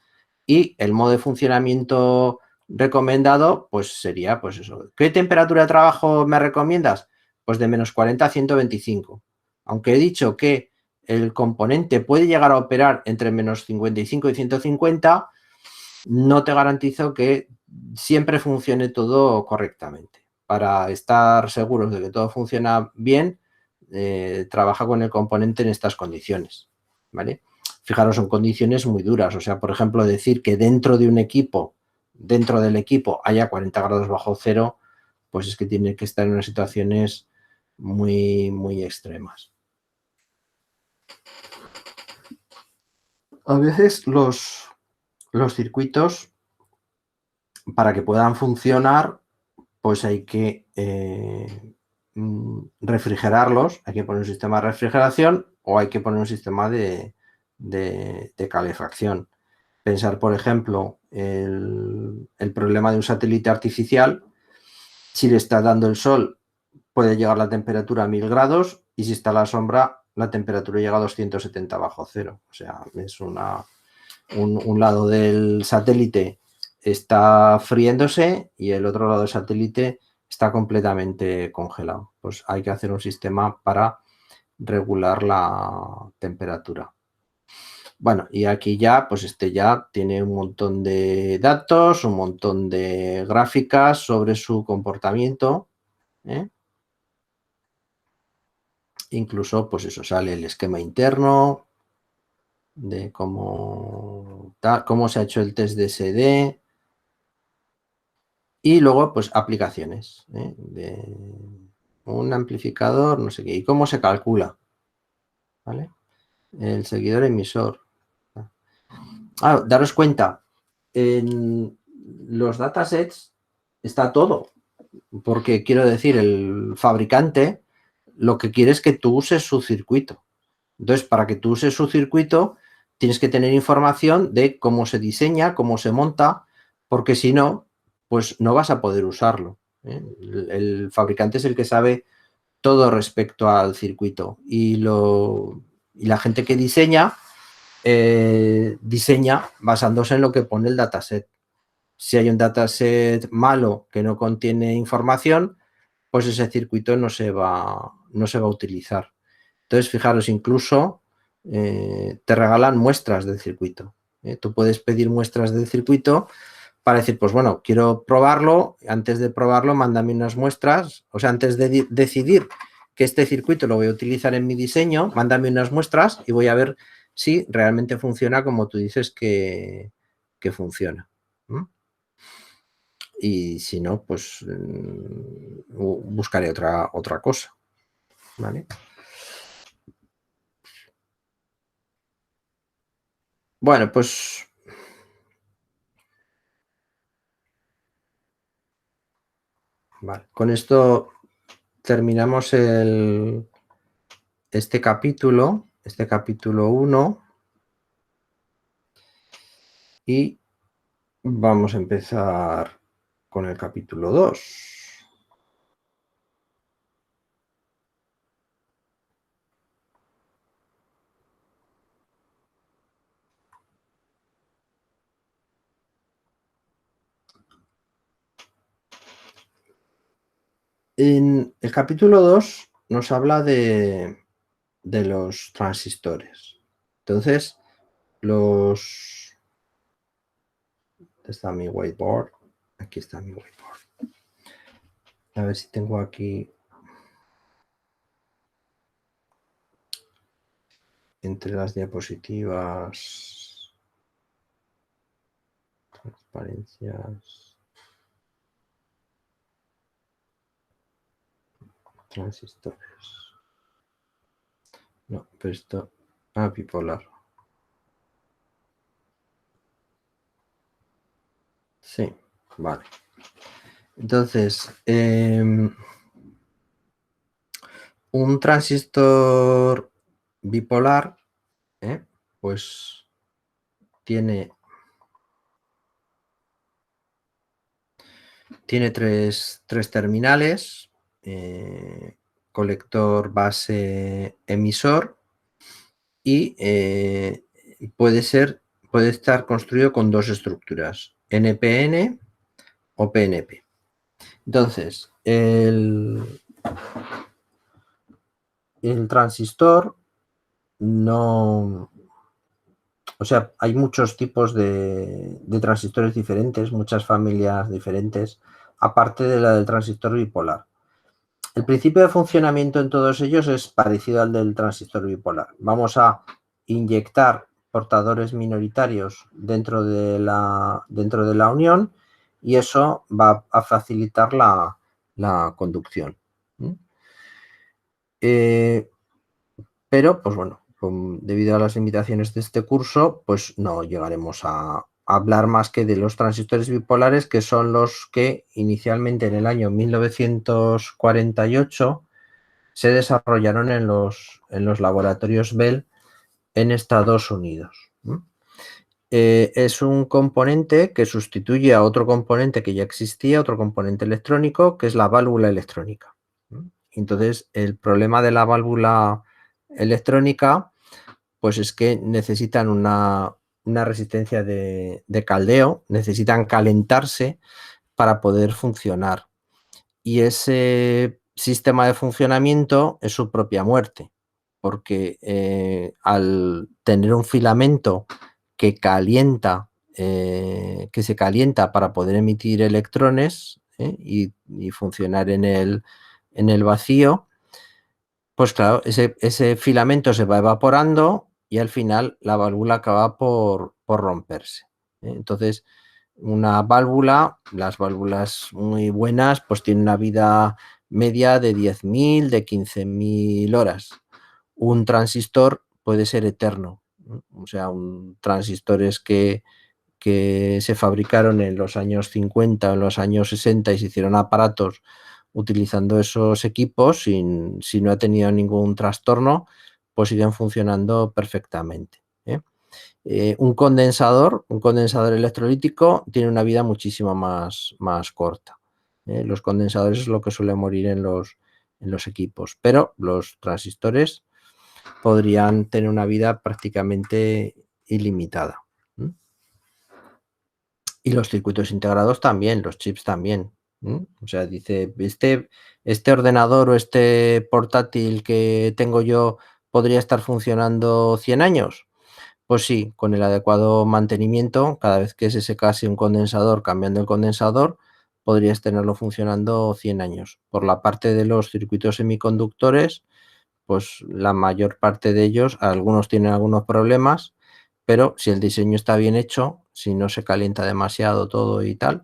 Speaker 1: y el modo de funcionamiento recomendado pues sería pues eso. ¿Qué temperatura de trabajo me recomiendas? Pues de menos 40 a 125. Aunque he dicho que el componente puede llegar a operar entre menos 55 y 150, no te garantizo que siempre funcione todo correctamente. Para estar seguros de que todo funciona bien, trabaja con el componente en estas condiciones, ¿vale? Fijaros, son condiciones muy duras. O sea, por ejemplo, decir que dentro del equipo haya 40 grados bajo cero, pues es que tiene que estar en unas situaciones muy extremas. A veces los circuitos, para que puedan funcionar, pues hay que refrigerarlos, hay que poner un sistema de refrigeración o hay que poner un sistema de calefacción. Pensar, por ejemplo, el problema de un satélite artificial. Si le está dando el sol, puede llegar la temperatura a 1000 grados y si está a la sombra, la temperatura llega a 270 bajo cero. O sea, es un lado del satélite está friéndose y el otro lado del satélite está completamente congelado. Pues hay que hacer un sistema para regular la temperatura. Bueno, y aquí ya, pues este ya tiene un montón de datos, un montón de gráficas sobre su comportamiento. Incluso, pues eso, sale el esquema interno de cómo se ha hecho el test de SD. Y luego, pues, aplicaciones de un amplificador, no sé qué. ¿Y cómo se calcula? ¿Vale? El seguidor emisor. Daros cuenta, en los datasets está todo. Porque, quiero decir, el fabricante lo que quiere es que tú uses su circuito. Entonces, para que tú uses su circuito, tienes que tener información de cómo se diseña, cómo se monta, porque si no, pues no vas a poder usarlo. El fabricante es el que sabe todo respecto al circuito y la gente que diseña basándose en lo que pone el dataset. Si hay un dataset malo que no contiene información, pues ese circuito no se va a utilizar. Entonces, fijaros, incluso te regalan muestras del circuito. Tú puedes pedir muestras del circuito para decir, pues bueno, quiero probarlo, antes de probarlo, mándame unas muestras, o sea, antes de decidir que este circuito lo voy a utilizar en mi diseño, mándame unas muestras y voy a ver si realmente funciona como tú dices que funciona. Y si no, pues buscaré otra cosa. ¿Vale? Bueno, pues vale. Con esto terminamos este capítulo 1, y vamos a empezar con el capítulo 2. En el capítulo 2 nos habla de los transistores. Entonces, está mi whiteboard. Aquí está mi whiteboard. A ver si tengo aquí entre las diapositivas transparencias, transistores. No, pero esto bipolar. Sí, vale. Entonces, un transistor bipolar, pues tiene tres terminales, colector, base, emisor, y puede estar construido con dos estructuras, NPN o PNP. Entonces, el transistor no... O sea, hay muchos tipos de transistores diferentes, muchas familias diferentes, aparte de la del transistor bipolar. El principio de funcionamiento en todos ellos es parecido al del transistor bipolar. Vamos a inyectar portadores minoritarios dentro de la unión, y eso va a facilitar la conducción. Pero, pues bueno, debido a las limitaciones de este curso, pues no llegaremos a hablar más que de los transistores bipolares, que son los que inicialmente en el año 1948 se desarrollaron en los laboratorios Bell en Estados Unidos. Es un componente que sustituye a otro componente que ya existía, otro componente electrónico, que es la válvula electrónica. Entonces, el problema de la válvula electrónica, pues es que necesitan una resistencia de caldeo, necesitan calentarse para poder funcionar. Y ese sistema de funcionamiento es su propia muerte, porque al tener un filamento que se calienta para poder emitir electrones y funcionar en el vacío, pues claro, ese filamento se va evaporando y al final la válvula acaba por romperse. Entonces, una válvula, las válvulas muy buenas, pues tienen una vida media de 10.000, de 15.000 horas. Un transistor puede ser eterno. O sea, transistores que se fabricaron en los años 50 o en los años 60 y se hicieron aparatos utilizando esos equipos, si no ha tenido ningún trastorno, pues siguen funcionando perfectamente. Un condensador electrolítico tiene una vida muchísimo más corta. Los condensadores es lo que suele morir en los equipos, pero los transistores podrían tener una vida prácticamente ilimitada. Y los circuitos integrados también, los chips también. O sea, dice, este ordenador o este portátil que tengo yo podría estar funcionando 100 años. Pues sí, con el adecuado mantenimiento, cada vez que se secase un condensador, cambiando el condensador, podrías tenerlo funcionando 100 años. Por la parte de los circuitos semiconductores, pues la mayor parte de ellos, algunos tienen algunos problemas, pero si el diseño está bien hecho, si no se calienta demasiado todo y tal,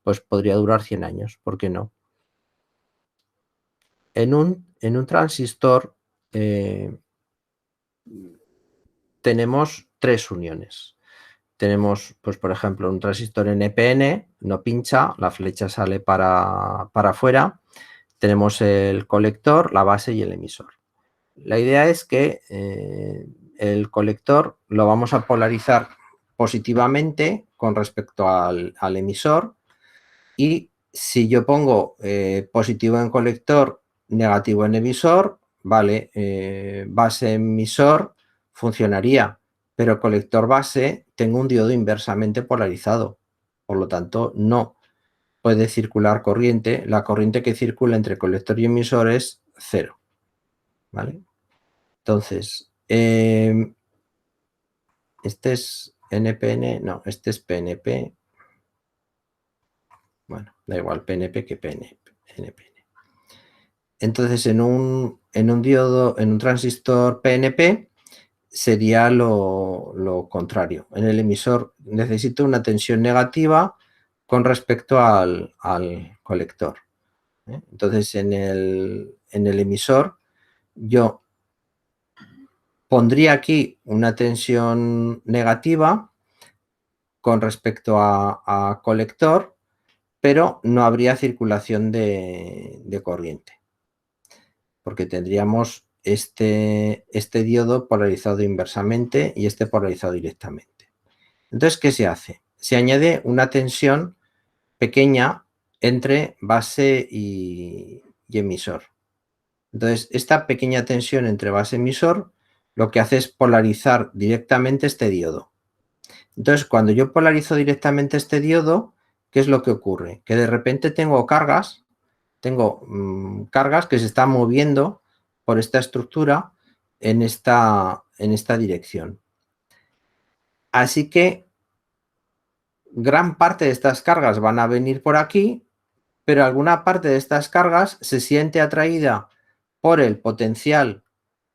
Speaker 1: pues podría durar 100 años, ¿por qué no? En un transistor tenemos 3 uniones. Tenemos, pues por ejemplo, un transistor NPN, no pincha, la flecha sale para afuera. Tenemos el colector, la base y el emisor. La idea es que el colector lo vamos a polarizar positivamente con respecto al emisor, y si yo pongo positivo en colector, negativo en emisor, vale, base emisor funcionaría, pero colector base tengo un diodo inversamente polarizado, por lo tanto no puede circular corriente. La corriente que circula entre colector y emisor es cero, ¿vale? Entonces, este es NPN, no, este es PNP. Bueno, da igual PNP que NPN. Entonces, en un diodo, en un transistor PNP, sería lo contrario. En el emisor necesito una tensión negativa con respecto al colector. Entonces, en el emisor, yo pondría aquí una tensión negativa con respecto a colector, pero no habría circulación de corriente, porque tendríamos este diodo polarizado inversamente y este polarizado directamente. Entonces, ¿qué se hace? Se añade una tensión pequeña entre base y emisor. Entonces, esta pequeña tensión entre base y emisor lo que hace es polarizar directamente este diodo. Entonces, cuando yo polarizo directamente este diodo, ¿qué es lo que ocurre? Que de repente tengo cargas que se están moviendo por esta estructura en esta dirección. Así que gran parte de estas cargas van a venir por aquí, pero alguna parte de estas cargas se siente atraída por el potencial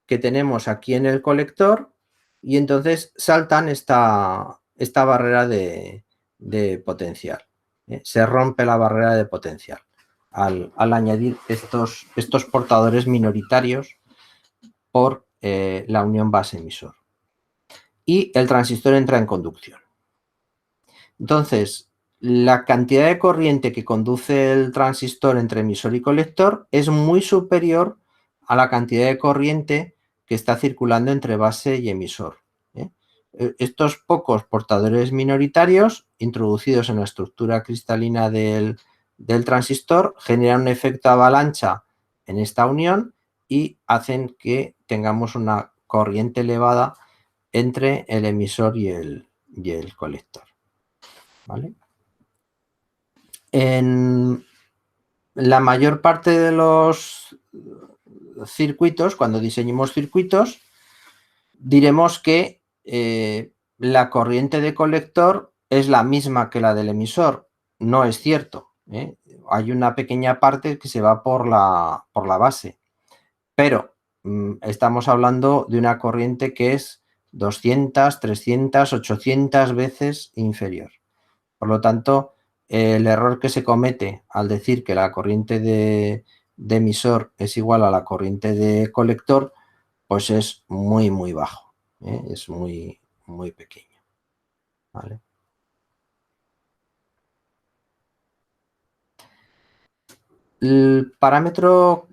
Speaker 1: que tenemos aquí en el colector, y entonces saltan esta barrera de potencial. Se rompe la barrera de potencial al añadir estos portadores minoritarios por la unión base-emisor. Y el transistor entra en conducción. Entonces, la cantidad de corriente que conduce el transistor entre emisor y colector es muy superior a la cantidad de corriente que está circulando entre base y emisor. Estos pocos portadores minoritarios introducidos en la estructura cristalina del transistor generan un efecto avalancha en esta unión y hacen que tengamos una corriente elevada entre el emisor y el colector. ¿Vale? En la mayor parte de los circuitos, cuando diseñemos circuitos, diremos que la corriente de colector es la misma que la del emisor. No es cierto. Hay una pequeña parte que se va por la base, pero estamos hablando de una corriente que es 200, 300, 800 veces inferior. Por lo tanto, el error que se comete al decir que la corriente de emisor es igual a la corriente de colector, pues es muy, muy bajo. Es muy, muy pequeño. ¿Vale? El parámetro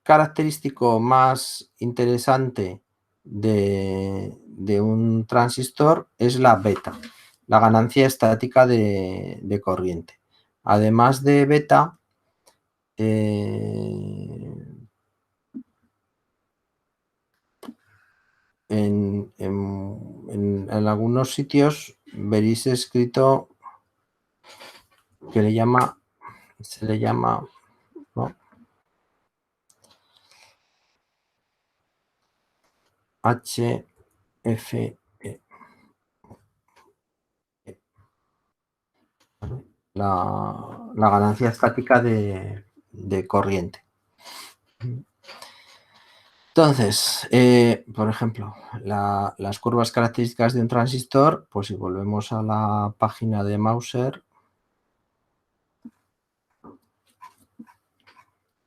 Speaker 1: característico más interesante de un transistor es la beta, la ganancia estática de corriente. Además de beta, en algunos sitios veréis escrito que se le llama, ¿no? HFE. La ganancia estática de corriente. Entonces, por ejemplo, las curvas características de un transistor, pues si volvemos a la página de Mauser,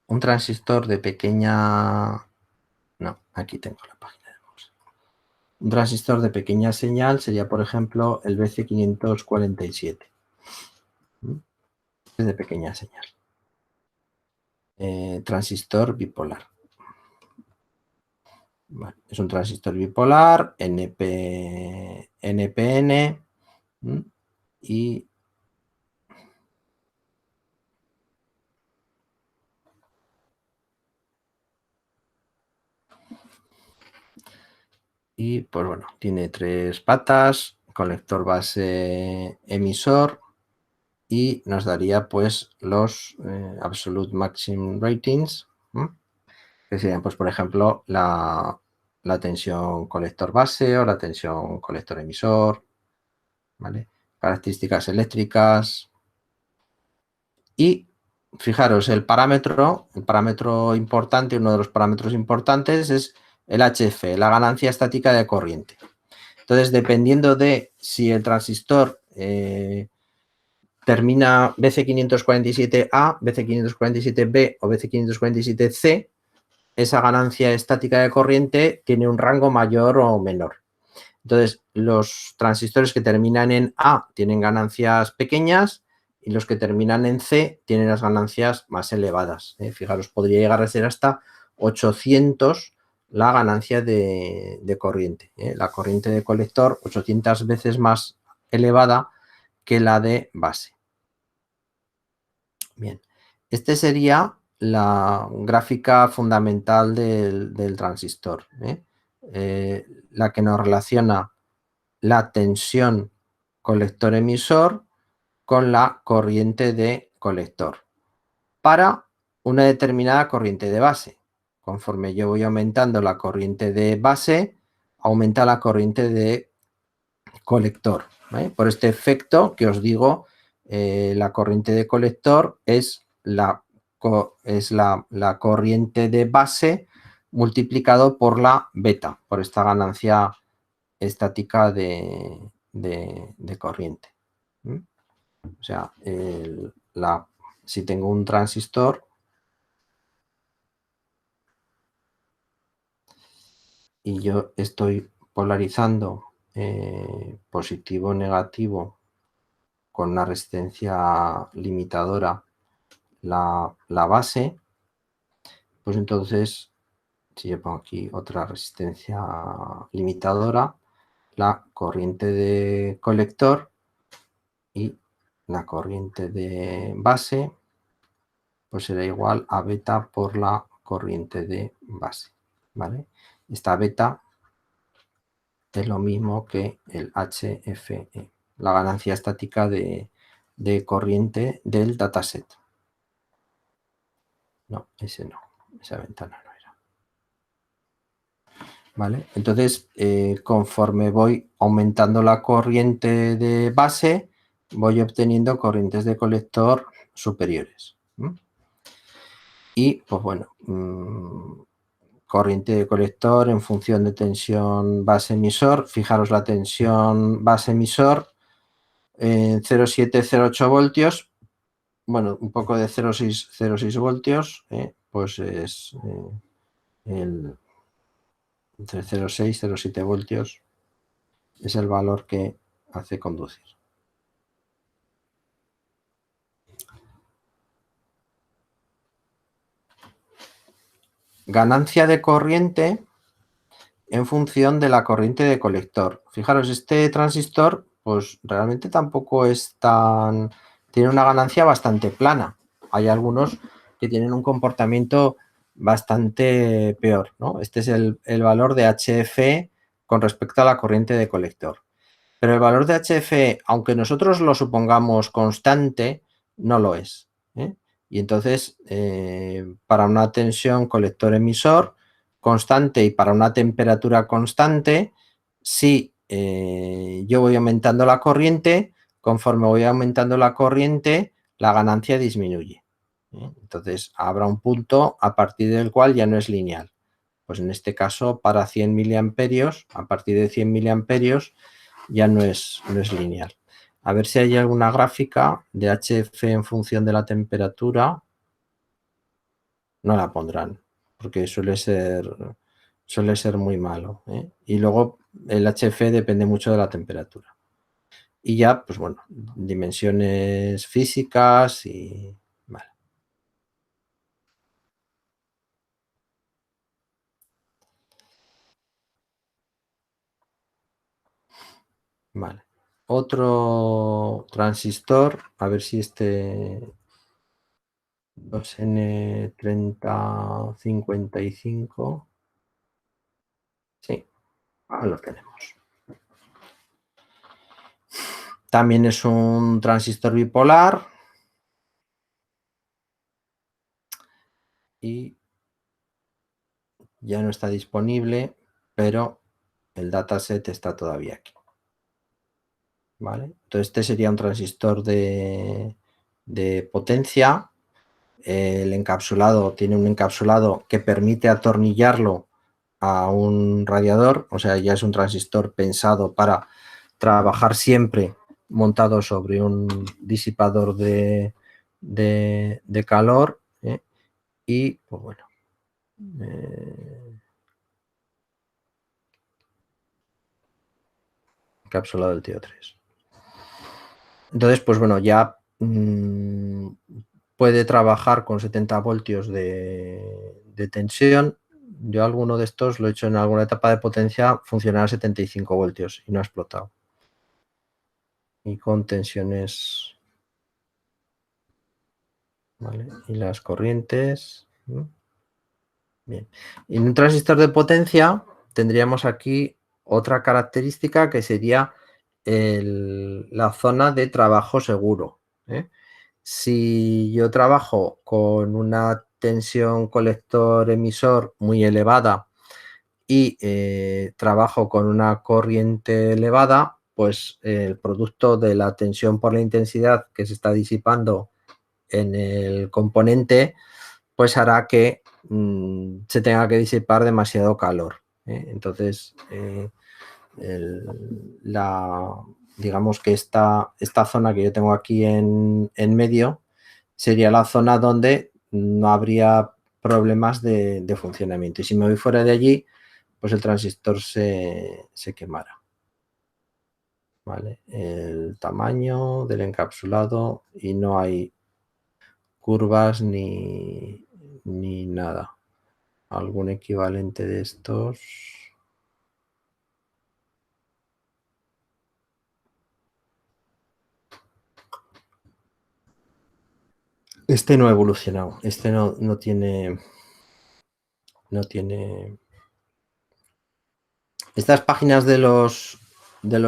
Speaker 1: un transistor de pequeña... No, aquí tengo la página de Mauser. Un transistor de pequeña señal sería, por ejemplo, el BC547. Es de pequeña señal. Transistor bipolar. Vale, es un transistor bipolar, NPN, y pues bueno, tiene 3 patas, colector base emisor, y nos daría pues los absolute maximum ratings, que serían pues por ejemplo la tensión colector base o la tensión colector emisor, ¿vale? Características eléctricas. Y fijaros, el parámetro importante, uno de los parámetros importantes es el HF, la ganancia estática de corriente. Entonces, dependiendo de si el transistor termina BC547A, BC547B o BC547C, esa ganancia estática de corriente tiene un rango mayor o menor. Entonces, los transistores que terminan en A tienen ganancias pequeñas y los que terminan en C tienen las ganancias más elevadas. Fijaros, podría llegar a ser hasta 800 la ganancia de corriente. La corriente de colector 800 veces más elevada que la de base. Bien, este sería la gráfica fundamental del transistor, la que nos relaciona la tensión colector-emisor con la corriente de colector para una determinada corriente de base. Conforme yo voy aumentando la corriente de base, aumenta la corriente de colector. Por este efecto que os digo, la corriente de colector es la corriente de base multiplicado por la beta, por esta ganancia estática de corriente. O sea, si tengo un transistor y yo estoy polarizando positivo o negativo con una resistencia limitadora la base, pues entonces, si yo pongo aquí otra resistencia limitadora, la corriente de colector y la corriente de base pues será igual a beta por la corriente de base, ¿vale? Esta beta es lo mismo que el HFE, la ganancia estática de corriente del dataset. No, ese no, esa ventana no era. ¿Vale? Entonces, conforme voy aumentando la corriente de base, voy obteniendo corrientes de colector superiores. Y, pues bueno, corriente de colector en función de tensión base emisor. Fijaros la tensión base emisor en 0,708 voltios. Bueno, un poco de 0,6 voltios, pues es entre 0,6 y 0,7 voltios. Es el valor que hace conducir. Ganancia de corriente en función de la corriente de colector. Fijaros, este transistor, pues realmente tampoco es tan... Tiene una ganancia bastante plana. Hay algunos que tienen un comportamiento bastante peor, ¿no? Este es el valor de HF con respecto a la corriente de colector. Pero el valor de HF, aunque nosotros lo supongamos constante, no lo es, ¿eh? Y entonces, para una tensión colector-emisor constante y para una temperatura constante, si yo voy aumentando la corriente, conforme voy aumentando la corriente, la ganancia disminuye, ¿eh? Entonces, habrá un punto a partir del cual ya no es lineal. Pues en este caso, para 100 miliamperios, a partir de 100 miliamperios, ya no es lineal. A ver si hay alguna gráfica de HF en función de la temperatura. No la pondrán, porque suele ser muy malo, ¿eh? Y luego el HF depende mucho de la temperatura. Y ya, pues bueno, dimensiones físicas y... Vale. Vale. Otro transistor, a ver si este 2N3055. Sí, lo tenemos. También es un transistor bipolar y ya no está disponible, pero el dataset está todavía aquí. ¿Vale? Entonces este sería un transistor de potencia. El encapsulado tiene un encapsulado que permite atornillarlo a un radiador, o sea, ya es un transistor pensado para trabajar siempre montado sobre un disipador de calor, ¿eh? Y pues bueno, encapsulado del TO3. Entonces, pues bueno, ya puede trabajar con 70 voltios de tensión. Yo alguno de estos lo he hecho en alguna etapa de potencia, funcionaba a 75 voltios y no ha explotado. Y con tensiones, ¿vale? Y las corrientes. Bien. Y en un transistor de potencia tendríamos aquí otra característica que sería la zona de trabajo seguro, ¿eh? Si yo trabajo con una tensión colector-emisor muy elevada y trabajo con una corriente elevada, pues el producto de la tensión por la intensidad que se está disipando en el componente, pues hará que se tenga que disipar demasiado calor, ¿eh? Entonces, digamos que esta zona que yo tengo aquí en medio sería la zona donde no habría problemas de funcionamiento. Y si me voy fuera de allí, pues el transistor se quemará. ¿Vale? El tamaño del encapsulado y no hay curvas ni nada. Algún equivalente de estos. Este no ha evolucionado. Este no tiene. Estas páginas de los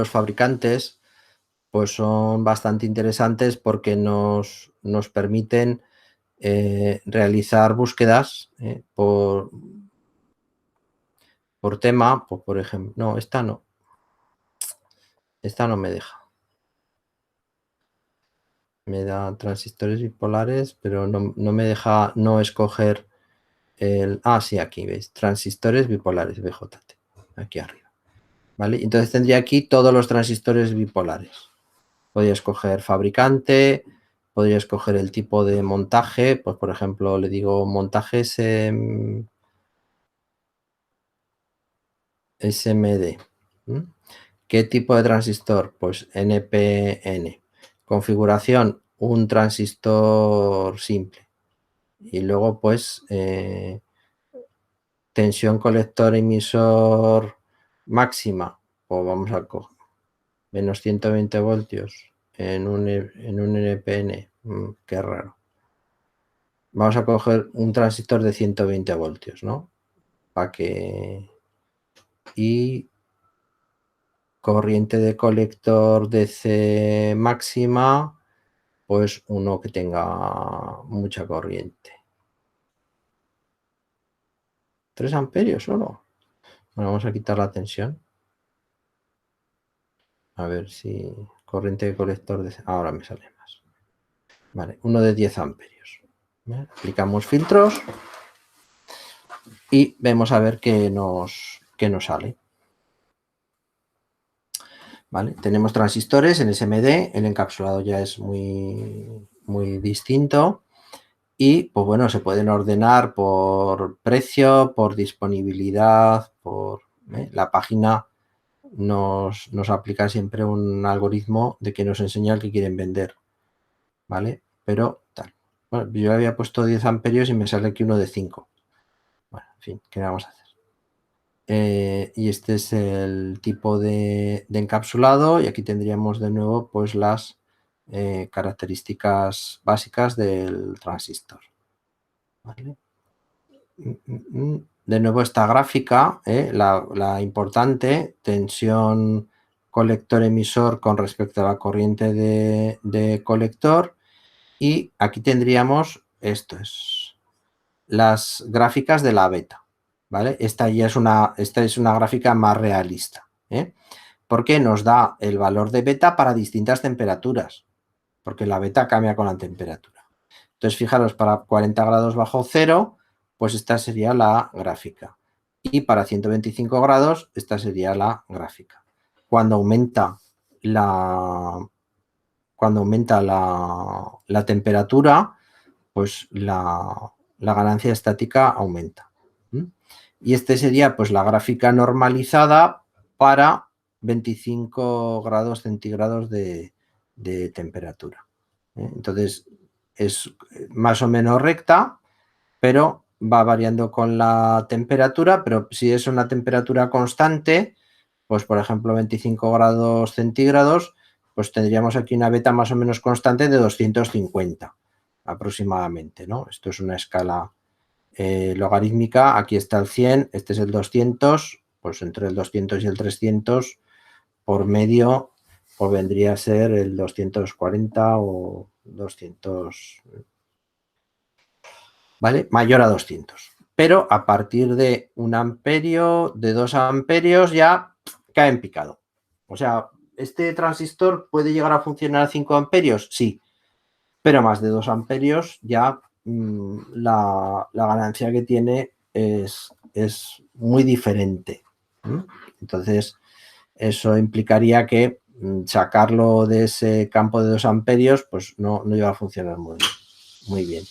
Speaker 1: fabricantes pues son bastante interesantes porque nos permiten realizar búsquedas por tema, pues, por ejemplo. No, esta no. Esta no me deja. Me da transistores bipolares, pero no me deja no escoger el... sí, aquí veis. Transistores bipolares, BJT. Aquí arriba. ¿Vale? Entonces tendría aquí todos los transistores bipolares. Podría escoger fabricante, podría escoger el tipo de montaje, pues por ejemplo le digo montajes SMD. ¿Qué tipo de transistor? Pues NPN. Configuración, un transistor simple. Y luego pues tensión colector emisor máxima, pues vamos a coger menos 120 voltios en un NPN, qué raro. vamos a coger un transistor de 120 voltios, ¿no? Para que... Y corriente de colector DC máxima, pues uno que tenga mucha corriente. 3 amperios solo. Bueno, vamos a quitar la tensión. A ver si corriente de colector DC... Ahora me sale más. Vale, uno de 10 amperios. ¿Vale? Aplicamos filtros y vemos a ver qué nos sale. ¿Vale? Tenemos transistores en SMD, el encapsulado ya es muy distinto y, pues bueno, se pueden ordenar por precio, por disponibilidad, por... La página nos aplica siempre un algoritmo de que nos enseña el que quieren vender, ¿vale? Pero tal. Bueno, yo había puesto 10 amperios y me sale aquí uno de 5. Bueno, en fin, ¿qué vamos a hacer? Y este es el tipo de encapsulado y aquí tendríamos de nuevo pues las características básicas del transistor. ¿Vale? De nuevo esta gráfica, la importante, tensión colector-emisor con respecto a la corriente de colector, y aquí tendríamos las gráficas de la beta. ¿Vale? Esta es una gráfica más realista, porque nos da el valor de beta para distintas temperaturas, porque la beta cambia con la temperatura. Entonces, fijaros, para 40 grados bajo cero, pues esta sería la gráfica. Y para 125 grados, esta sería la gráfica. Cuando aumenta la temperatura, pues la ganancia estática aumenta. Y este sería pues la gráfica normalizada para 25 grados centígrados de temperatura. Entonces es más o menos recta, pero va variando con la temperatura, pero si es una temperatura constante, pues por ejemplo 25 grados centígrados, pues tendríamos aquí una beta más o menos constante de 250 aproximadamente, ¿no? Esto es una escala logarítmica, aquí está el 100, este es el 200, pues entre el 200 y el 300 por medio, pues vendría a ser el 240 o 200, ¿vale? Mayor a 200. Pero a partir de 1 amperio, de 2 amperios, ya cae en picado. O sea, ¿este transistor puede llegar a funcionar a 5 amperios? Sí, pero más de 2 amperios ya la ganancia que tiene es muy diferente. Entonces, eso implicaría que sacarlo de ese campo de 2 amperios, pues no iba a funcionar muy bien.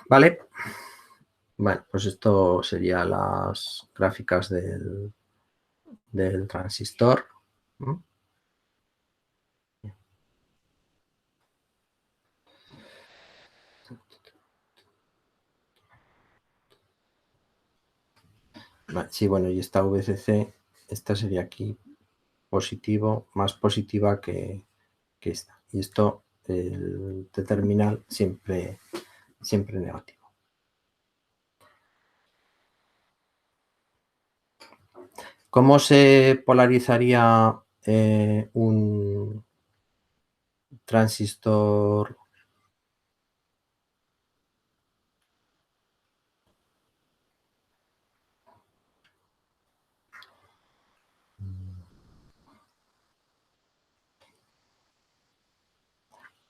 Speaker 1: Vale. Bueno, pues esto serían las gráficas del transistor. Vale, sí, bueno, y esta VCC, esta sería aquí positivo, más positiva que esta. Y esto, el T-terminal, siempre negativo. ¿Cómo se polarizaría un transistor?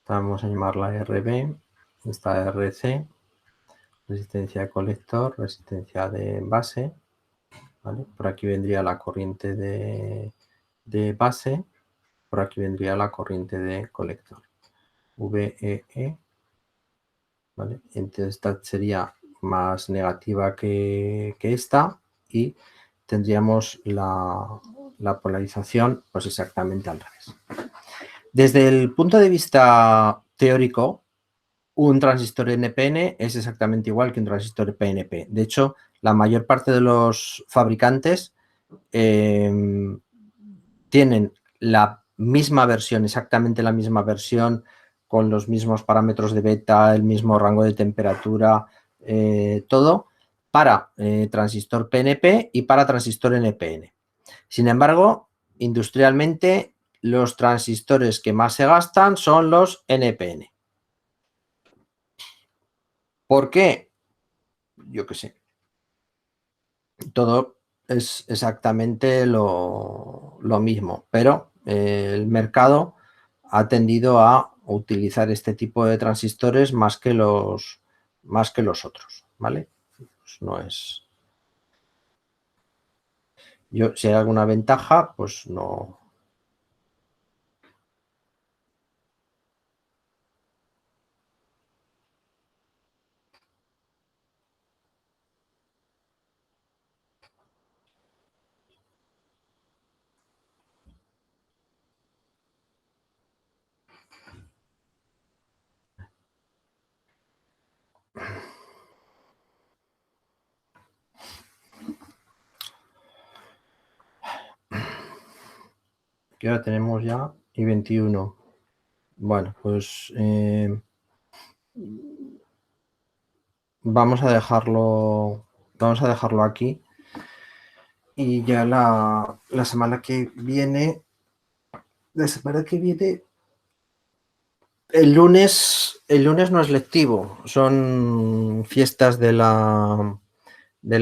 Speaker 1: Vamos a llamarla RB, esta RC, resistencia de colector, resistencia de base. ¿Vale? Por aquí vendría la corriente de base, por aquí vendría la corriente de colector. VEE, ¿vale? Entonces esta sería más negativa que esta y tendríamos la polarización pues exactamente al revés. Desde el punto de vista teórico, un transistor NPN es exactamente igual que un transistor PNP. De hecho, la mayor parte de los fabricantes tienen la misma versión, exactamente la misma versión, con los mismos parámetros de beta, el mismo rango de temperatura, todo, para transistor PNP y para transistor NPN. Sin embargo, industrialmente, los transistores que más se gastan son los NPN. ¿Por qué? Yo qué sé. Todo es exactamente lo mismo, pero el mercado ha tendido a utilizar este tipo de transistores más que los otros, ¿vale? Pues no es... si hay alguna ventaja, pues no... Que ahora tenemos ya y 21. Bueno, pues vamos a dejarlo aquí y ya la semana que viene, el lunes no es lectivo, son fiestas de la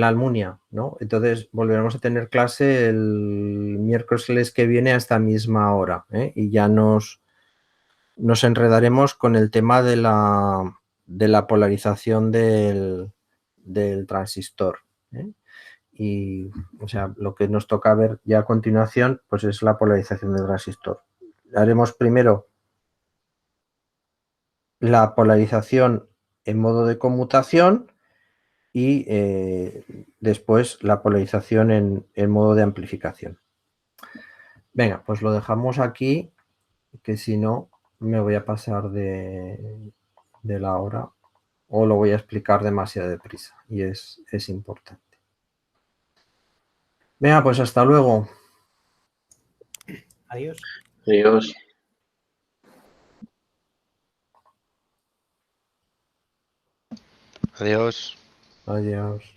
Speaker 1: Almunia, ¿no? Entonces volveremos a tener clase el miércoles que viene a esta misma hora, ¿eh? Y ya nos enredaremos con el tema de la polarización del transistor, ¿eh? Y, o sea, lo que nos toca ver ya a continuación, pues es la polarización del transistor. Haremos primero la polarización en modo de conmutación y después la polarización en modo de amplificación. Venga, pues lo dejamos aquí, que si no me voy a pasar de la hora o lo voy a explicar demasiado deprisa y es importante. Venga, pues hasta luego.
Speaker 3: Adiós.
Speaker 2: Adiós.
Speaker 4: Adiós.
Speaker 1: Adiós.